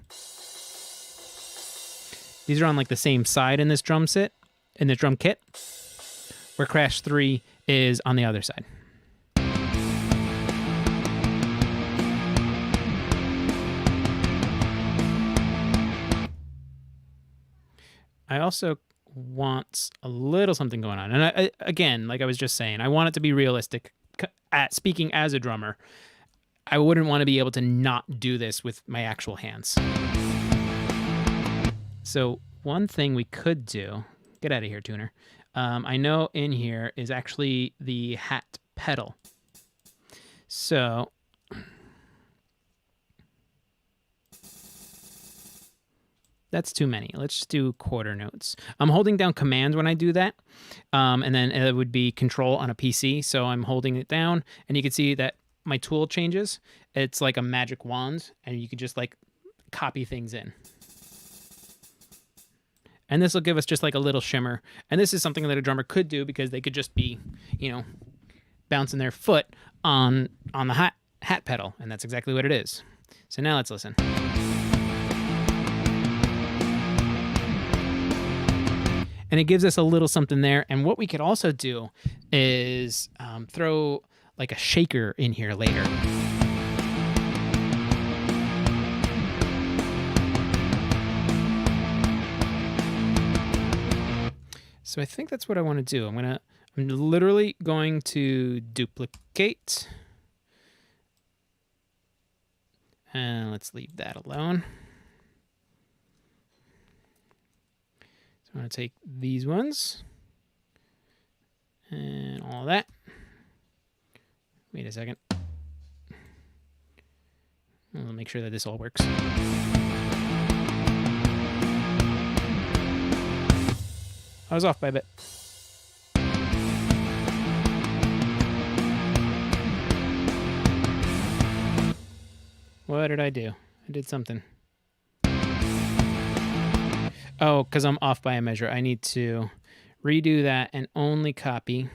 Speaker 1: These are on like the same side in this drum kit, where Crash 3 is on the other side. I also want a little something going on. And I, again, like I was just saying, I want it to be realistic. Speaking as a drummer, I wouldn't want to be able to not do this with my actual hands. So one thing we could do, get out of here, tuner. I know in here is actually the hat pedal. So that's too many. Let's just do quarter notes. I'm holding down command when I do that. And then it would be control on a PC. So I'm holding it down and you can see that my tool changes. It's like a magic wand and you can just like copy things in. And this will give us just like a little shimmer. And this is something that a drummer could do because they could just be, you know, bouncing their foot on the hat pedal. And that's exactly what it is. So now let's listen. And it gives us a little something there. And what we could also do is throw like a shaker in here later. So I think that's what I want to do. I'm literally going to duplicate. And let's leave that alone. So I'm going to take these ones and all that. Wait a second. I'll make sure that this all works. I was off by a bit. What did I do? I did something. Oh, because I'm off by a measure. I need to redo that and only copy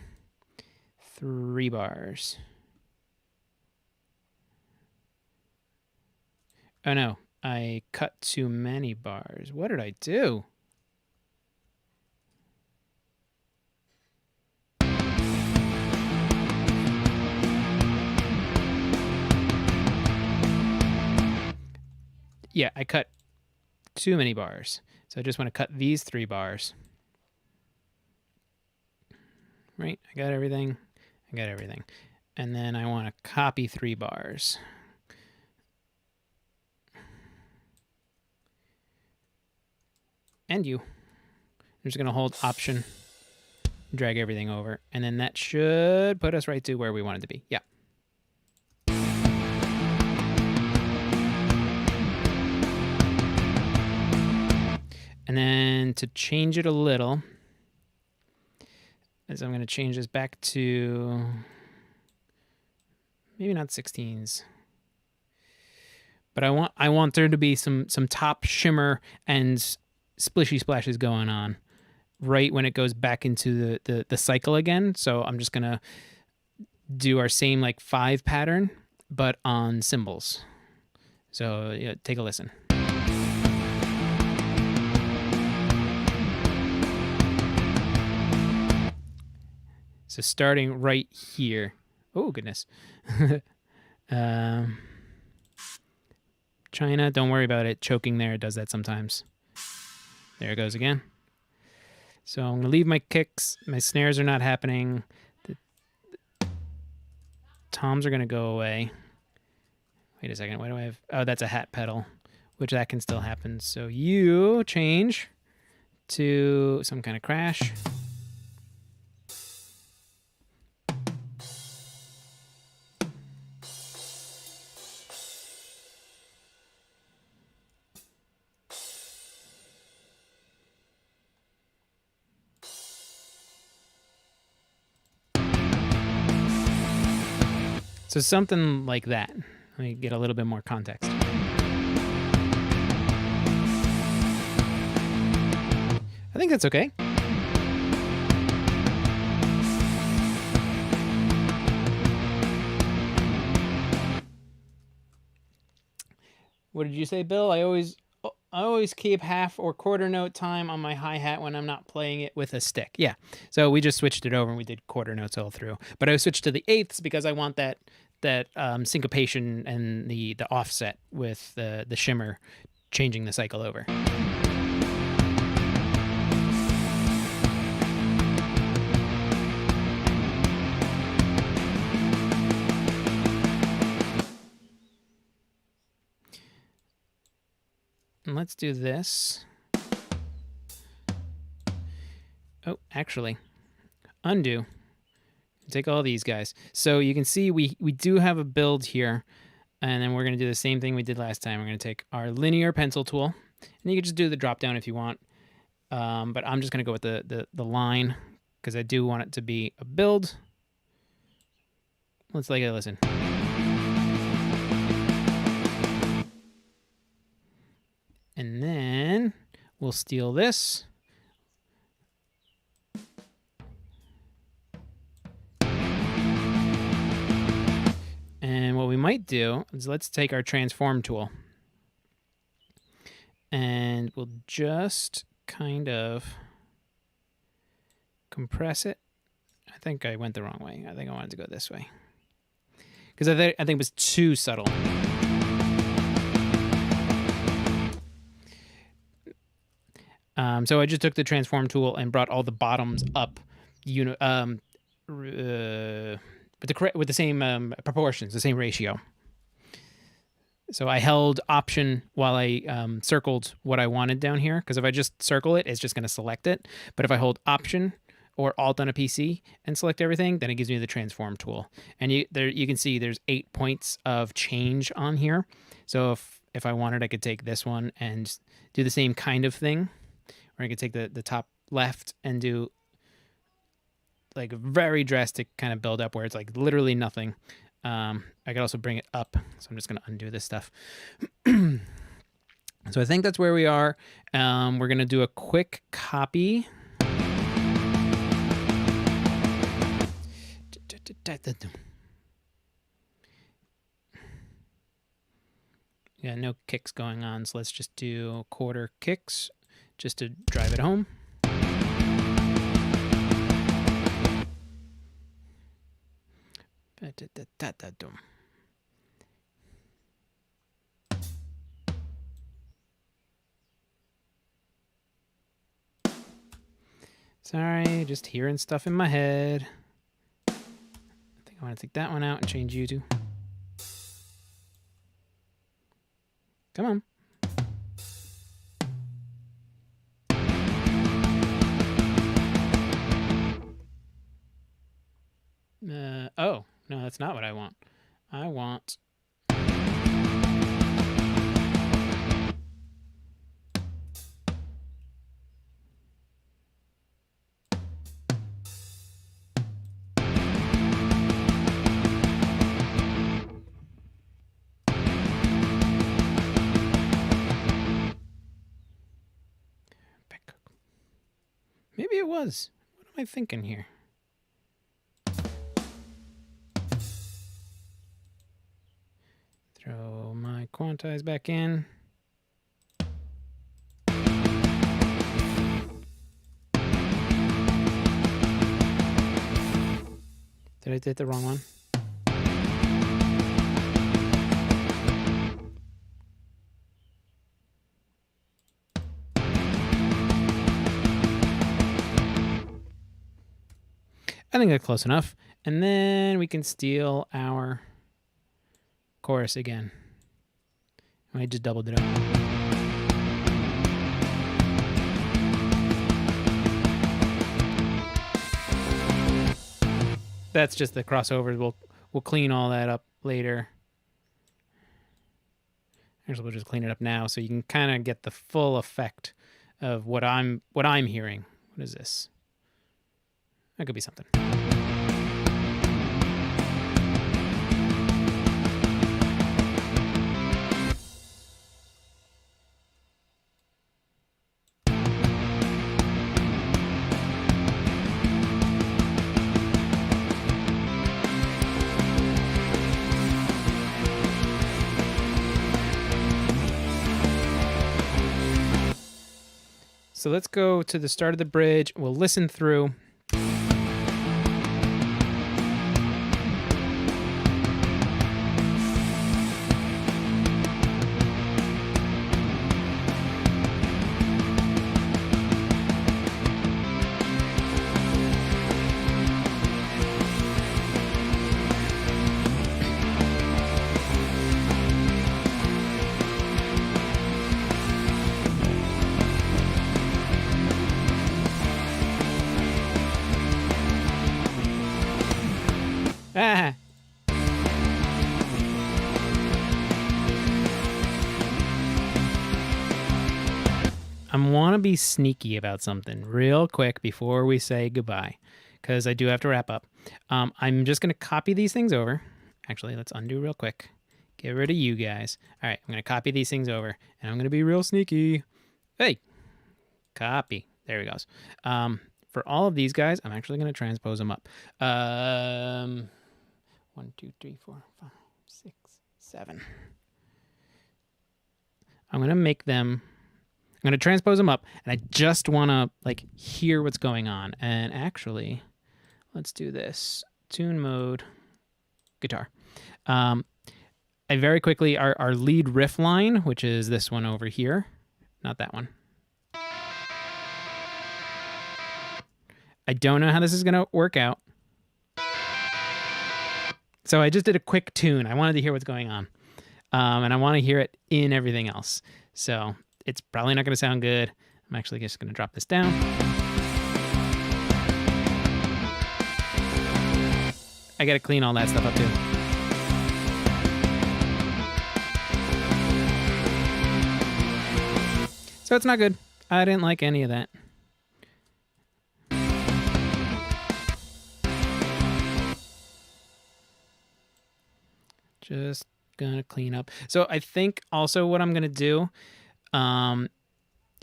Speaker 1: 3 bars. Oh no, I cut too many bars. What did I do? Yeah, I cut too many bars. So I just want to cut these 3 bars. Right, I got everything. And then I want to copy 3 bars. And you. I'm just going to hold Option, drag everything over, and then that should put us right to where we want it to be. Yeah. And then to change it a little, is I'm going to change this back to maybe not 16s. But I want there to be some top shimmer and splishy splashes going on right when it goes back into the cycle again. So I'm just going to do our same like 5 pattern, but on cymbals. So yeah, take a listen. So starting right here. Oh, goodness. China, don't worry about it. Choking there, it does that sometimes. There it goes again. So I'm going to leave my kicks. My snares are not happening. The toms are going to go away. Wait a second. Why do I have... Oh, that's a hat pedal, which that can still happen. So you change to some kind of crash. So something like that. Let me get a little bit more context. I think that's okay. What did you say, Bill? I always keep half or quarter note time on my hi-hat when I'm not playing it with a stick. Yeah. So we just switched it over and we did quarter notes all through. But I switched to the eighths because I want that syncopation and the offset with the shimmer changing the cycle over. And let's do this. Oh, actually, undo. Take all these guys. So you can see we do have a build here. And then we're going to do the same thing we did last time. We're going to take our linear pencil tool. And you can just do the drop down if you want. But I'm just going to go with the line because I do want it to be a build. Let's take a listen. And then we'll steal this. And what we might do is let's take our transform tool. And we'll just kind of compress it. I think I went the wrong way. I think I wanted to go this way. Because I think it was too subtle. So I just took the transform tool and brought all the bottoms up, with the same proportions, the same ratio. So I held Option while I circled what I wanted down here, because if I just circle it, it's just going to select it. But if I hold Option or Alt on a PC and select everything, then it gives me the transform tool. And you can see there's 8 points of change on here. So if I wanted, I could take this one and do the same kind of thing. Or I could take the top left and do like a very drastic kind of build up where it's like literally nothing. I could also bring it up. So I'm just going to undo this stuff. So I think that's where we are. We're going to do a quick copy. Yeah, no kicks going on. So let's just do quarter kicks just to drive it home. Sorry, just hearing stuff in my head. I think I want to take that one out and change you to. Come on. Oh, no, that's not what I want. I want... Maybe it was. What am I thinking here? Throw my quantize back in. Did I hit the wrong one? I think that's close enough. And then we can steal our chorus again. I just doubled it up. That's just the crossover. We'll clean all that up later. Actually, we'll just clean it up now so you can kind of get the full effect of what I'm hearing. What is this? That could be something. So let's go to the start of the bridge. We'll listen through. Ah. I want to be sneaky about something real quick before we say goodbye, because I do have to wrap up. I'm just going to copy these things over. Actually, let's undo real quick. Get rid of you guys. All right, I'm going to copy these things over, and I'm going to be real sneaky. Hey, copy. There he goes. For all of these guys, I'm actually going to transpose them up. 1, 2, 3, 4, 5, 6, 7. I'm going to make them... I'm going to transpose them up, and I just want to like hear what's going on. And actually, let's do this. Tune mode, guitar. I very quickly, our lead riff line, which is this one over here, not that one. I don't know how this is going to work out. So I just did a quick tune. I wanted to hear what's going on. And I want to hear it in everything else. So it's probably not going to sound good. I'm actually just going to drop this down. I got to clean all that stuff up too. So it's not good. I didn't like any of that. Just gonna clean up. So I think also what I'm gonna do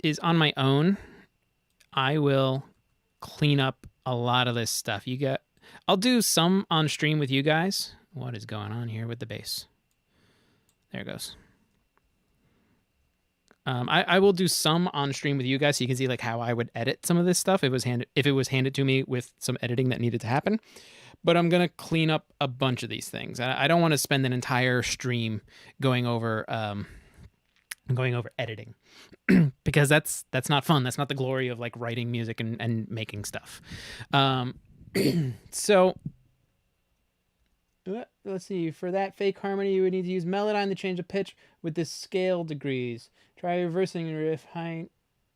Speaker 1: is on my own, I will clean up a lot of this stuff. I'll do some on stream with you guys. What is going on here with the bass? There it goes. I will do some on stream with you guys so you can see like how I would edit some of this stuff if it was handed to me with some editing that needed to happen. But I'm going to clean up a bunch of these things. I don't want to spend an entire stream going over editing because that's not fun. That's not the glory of like writing music and making stuff. So let's see. For that fake harmony, you would need to use Melodyne to change the pitch with the scale degrees. Try reversing your riff high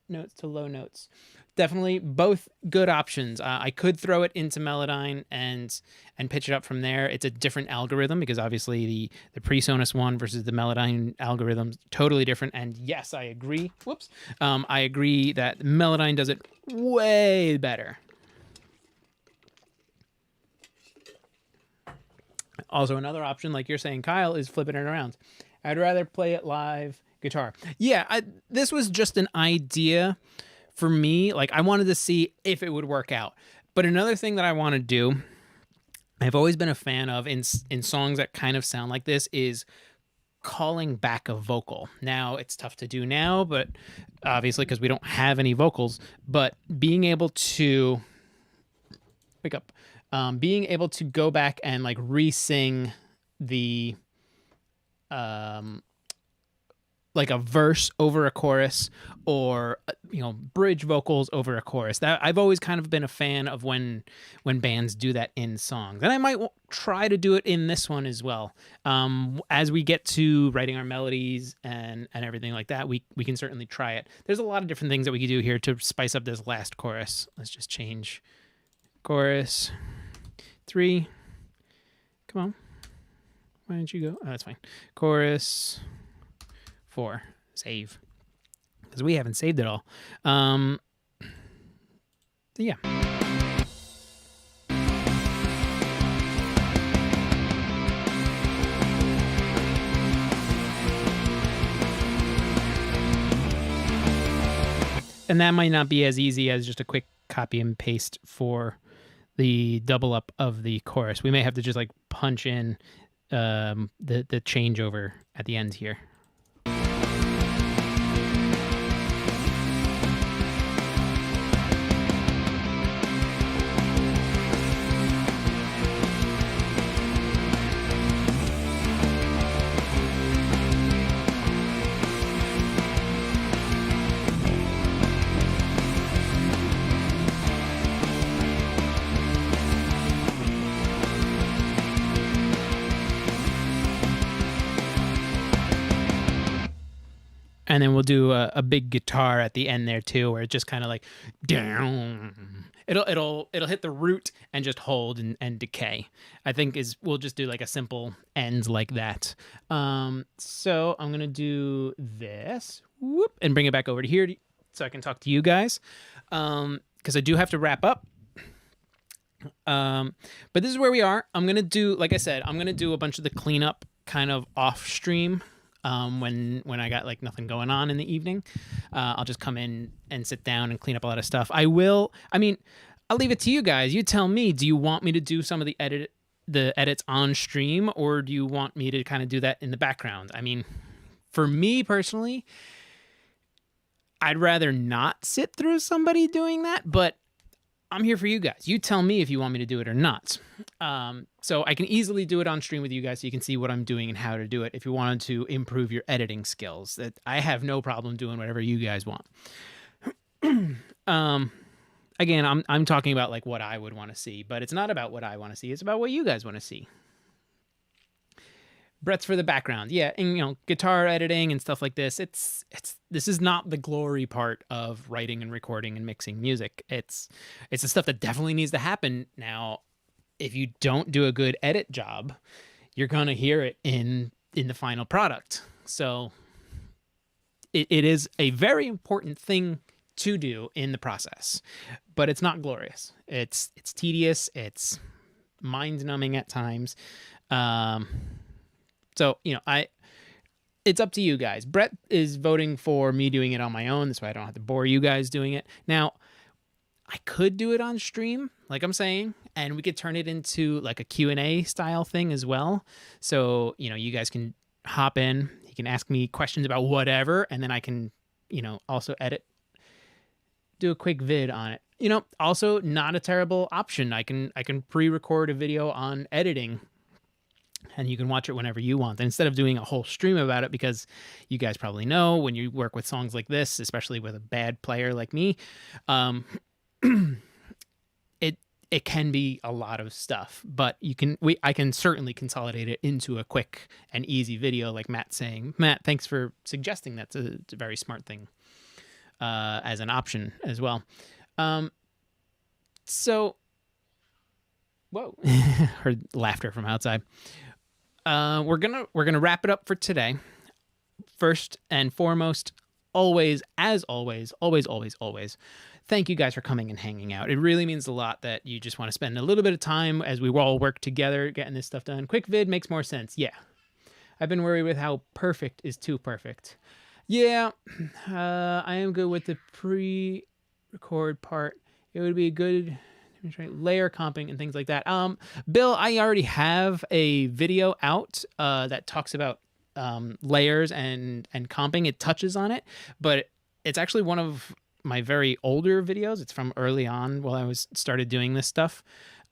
Speaker 1: notes to low notes. Definitely both good options. I could throw it into Melodyne and pitch it up from there. It's a different algorithm because obviously the Presonus one versus the Melodyne algorithm's totally different. And yes, I agree. Whoops. I agree that Melodyne does it way better. Also, another option, like you're saying, Kyle, is flipping it around. I'd rather play it live guitar. Yeah, this was just an idea for me. Like, I wanted to see if it would work out. But another thing that I want to do, I've always been a fan of in songs that kind of sound like this, is calling back a vocal. Now, it's tough to do now, but obviously because we don't have any vocals, but being able to wake up, being able to go back and like re-sing the like a verse over a chorus, or bridge vocals over a chorus. That I've always kind of been a fan of when bands do that in songs, and I might try to do it in this one as well. As we get to writing our melodies and everything like that, we can certainly try it. There's a lot of different things that we could do here to spice up this last chorus. Let's just change chorus 3. Come on, why didn't you go? Oh, that's fine. Chorus 4. Save, because we haven't saved it all. Yeah. And that might not be as easy as just a quick copy and paste for the double up of the chorus. We may have to just like punch in the changeover at the end here. And then we'll do a big guitar at the end there too, where it's just kind of like down. It'll hit the root and just hold and decay. I think we'll just do like a simple end like that. So I'm gonna do this, whoop, and bring it back over to here so I can talk to you guys, because I do have to wrap up. But this is where we are. I'm gonna do, like I said, I'm gonna do a bunch of the cleanup kind of off stream. When I got like nothing going on in the evening, I'll just come in and sit down and clean up a lot of stuff. I'll leave it to you guys. You tell me, do you want me to do some of the edits on stream, or do you want me to kind of do that in the background? I mean, for me personally, I'd rather not sit through somebody doing that, but I'm here for you guys. You tell me if you want me to do it or not. So I can easily do it on stream with you guys so you can see what I'm doing and how to do it if you wanted to improve your editing skills. That I have no problem doing whatever you guys want. Again, I'm talking about like what I would want to see, but it's not about what I want to see. It's about what you guys want to see. Brett's for the background. Yeah, and guitar editing and stuff like this. This is not the glory part of writing and recording and mixing music. It's the stuff that definitely needs to happen. Now, if you don't do a good edit job, you're gonna hear it in the final product. So it is a very important thing to do in the process, but it's not glorious. It's tedious. It's mind-numbing at times. So, it's up to you guys. Brett is voting for me doing it on my own. That's why I don't have to bore you guys doing it. Now, I could do it on stream, like I'm saying, and we could turn it into like a Q&A style thing as well. So, you guys can hop in. You can ask me questions about whatever, and then I can, also do a quick vid on it. Also not a terrible option. I can pre-record a video on editing, and you can watch it whenever you want. And instead of doing a whole stream about it, because you guys probably know when you work with songs like this, especially with a bad player like me, it can be a lot of stuff. But I can certainly consolidate it into a quick and easy video, like Matt saying. Matt, thanks for suggesting that. It's a very smart thing as an option as well. So, whoa, heard laughter from outside. We're gonna wrap it up for today. First and foremost, always, thank you guys for coming and hanging out. It really means a lot that you just want to spend a little bit of time as we all work together getting this stuff done. Quick vid makes more sense. Yeah, I've been worried with how perfect is too perfect. Yeah, I am good with the pre-record part. It would be good. Layer comping and things like that. Bill, I already have a video out that talks about layers and comping. It touches on it, but it's actually one of my very older videos. It's from early on while I started doing this stuff.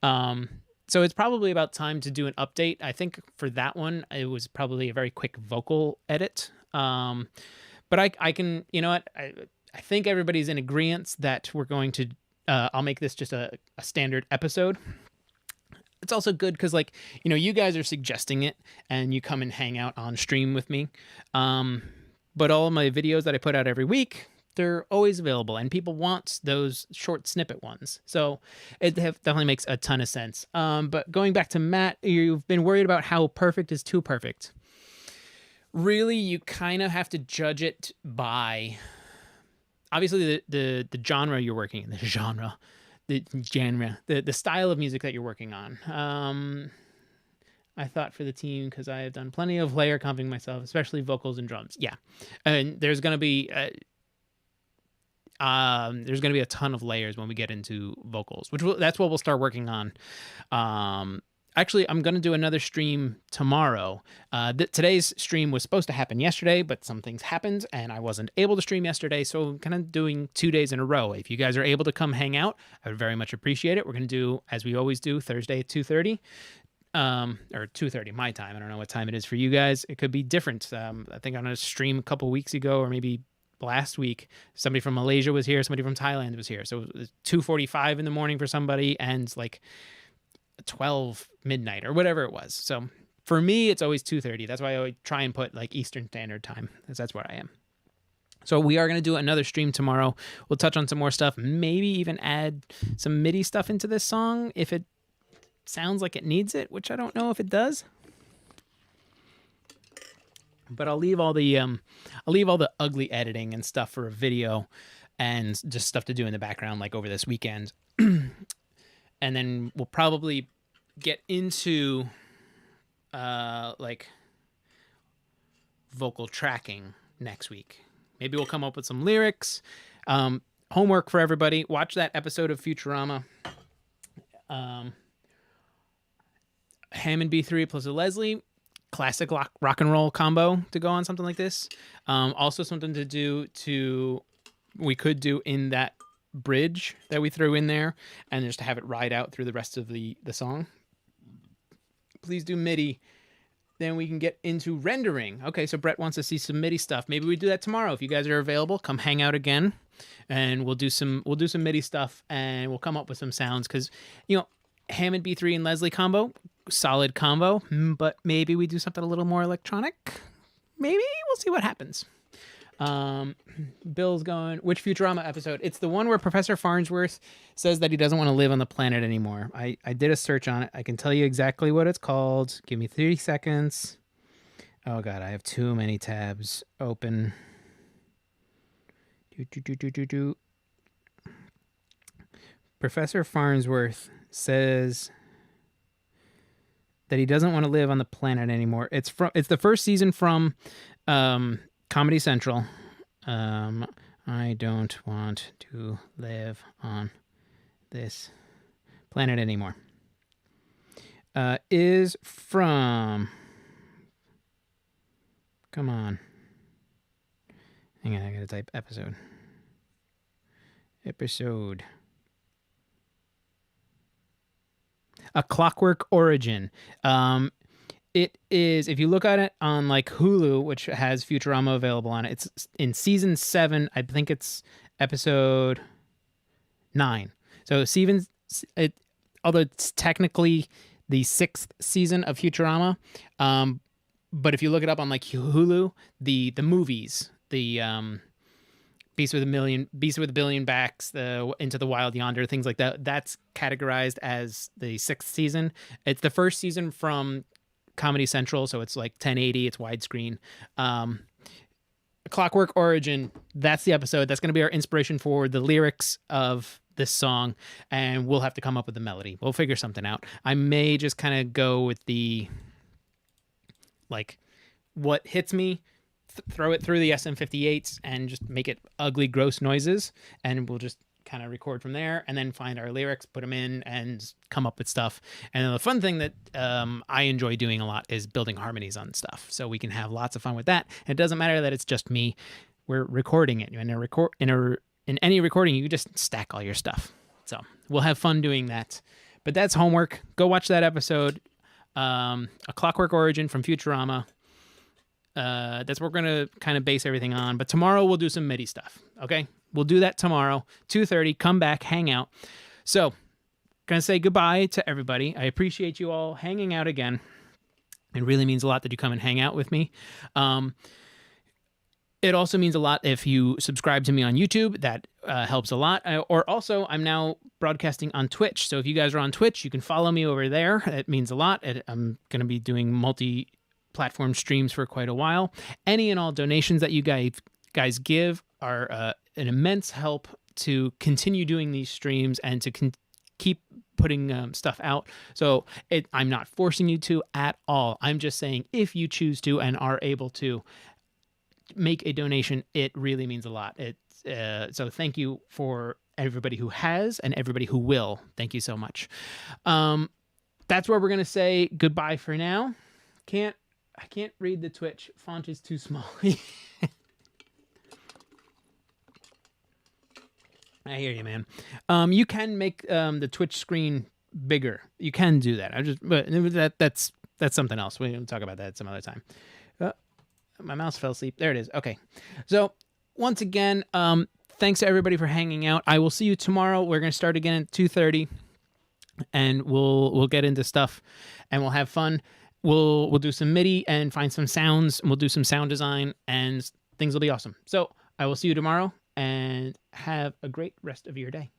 Speaker 1: So it's probably about time to do an update. I think for that one, it was probably a very quick vocal edit. But I can, I think everybody's in agreement that we're going to I'll make this just a standard episode. It's also good because, you guys are suggesting it and you come and hang out on stream with me. But all of my videos that I put out every week, they're always available, and people want those short snippet ones. So it definitely makes a ton of sense. But going back to Matt, you've been worried about how perfect is too perfect. Really, you kind of have to judge it by... Obviously, the genre you're working in, the style of music that you're working on. I thought for the team, because I have done plenty of layer comping myself, especially vocals and drums. Yeah, and there's gonna be a ton of layers when we get into vocals, that's what we'll start working on. Actually, I'm going to do another stream tomorrow. Today's stream was supposed to happen yesterday, but some things happened, and I wasn't able to stream yesterday, so I'm kind of doing 2 days in a row. If you guys are able to come hang out, I would very much appreciate it. We're going to do, as we always do, Thursday at 2:30, or 2:30 my time. I don't know what time it is for you guys. It could be different. I think on a stream a couple weeks ago, or maybe last week, somebody from Malaysia was here, somebody from Thailand was here. So it was 2:45 in the morning for somebody, and 12 midnight or whatever it was. So for me, it's always 2:30. That's why I always try and put Eastern Standard Time, because that's where I am. So we are going to do another stream tomorrow. We'll touch on some more stuff, maybe even add some MIDI stuff into this song if it sounds like it needs it, which I don't know if it does. But I'll leave all the ugly editing and stuff for a video and just stuff to do in the background like over this weekend. And then we'll probably get into like vocal tracking next week. Maybe we'll come up with some lyrics. Homework for everybody. Watch that episode of Futurama. Hammond B3 plus a Leslie. Classic rock and roll combo to go on something like this. Also something to do we could do in that bridge that we threw in there and just to have it ride out through the rest of the song. Please do MIDI. Then we can get into rendering. Okay, so Brett wants to see some MIDI stuff. Maybe we do that tomorrow. If you guys are available, come hang out again, and we'll do some MIDI stuff, and we'll come up with some sounds because Hammond B3 and Leslie combo, solid combo. But maybe we do something a little more electronic. Maybe we'll see what happens. Bill's going, which Futurama episode? It's the one where Professor Farnsworth says that he doesn't want to live on the planet anymore. I did a search on it. I can tell you exactly what it's called. Give me 30 seconds. Oh god, I have too many tabs open. Professor Farnsworth says that he doesn't want to live on the planet anymore. It's the first season from Comedy Central. I don't want to live on this planet anymore. Is from... Come on. Hang on, I gotta type episode. A Clockwork Origin. It is, if you look at it on like Hulu, which has Futurama available on it, it's in season 7. I think it's episode 9. So although it's technically the 6th season of Futurama, but if you look it up on like Hulu, the movies, the Beast with a Billion Backs, the Into the Wild Yonder, things like that, that's categorized as the 6th season. It's the first season from Comedy Central, so it's like 1080, it's widescreen. Clockwork Origin, that's the episode. That's going to be our inspiration for the lyrics of this song, and we'll have to come up with the melody. We'll figure something out. I may just kind of go with the, like, what hits me, throw it through the SM58s, and just make it ugly, gross noises, and we'll just kind of record from there and then find our lyrics, put them in, and come up with stuff. And the fun thing that I enjoy doing a lot is building harmonies on stuff, so we can have lots of fun with that. And it doesn't matter that it's just me. We're recording it. In any recording, you just stack all your stuff. So we'll have fun doing that. But that's homework. Go watch that episode. A Clockwork Origin from Futurama. That's what we're going to kind of base everything on. But tomorrow we'll do some MIDI stuff. Okay? We'll do that tomorrow, 2:30. Come back, hang out. So, going to say goodbye to everybody. I appreciate you all hanging out again. It really means a lot that you come and hang out with me. It also means a lot if you subscribe to me on YouTube. That helps a lot. Or also, I'm now broadcasting on Twitch. So if you guys are on Twitch, you can follow me over there. It means a lot. I'm going to be doing multi-platform streams for quite a while. Any and all donations that you guys give are an immense help to continue doing these streams and to keep putting stuff out. So I'm not forcing you to at all. I'm just saying if you choose to and are able to make a donation, it really means a lot. So thank you for everybody who has and everybody who will. Thank you so much. That's where we're going to say goodbye for now. I can't read the Twitch. Font is too small. I hear you, man. You can make the Twitch screen bigger. You can do that. But that's something else. We'll talk about that some other time. My mouse fell asleep. There it is. Okay. So once again, thanks to everybody for hanging out. I will see you tomorrow. We're going to start again at 2:30, and we'll get into stuff, and we'll have fun. We'll do some MIDI and find some sounds, and we'll do some sound design, and things will be awesome. So I will see you tomorrow, and have a great rest of your day.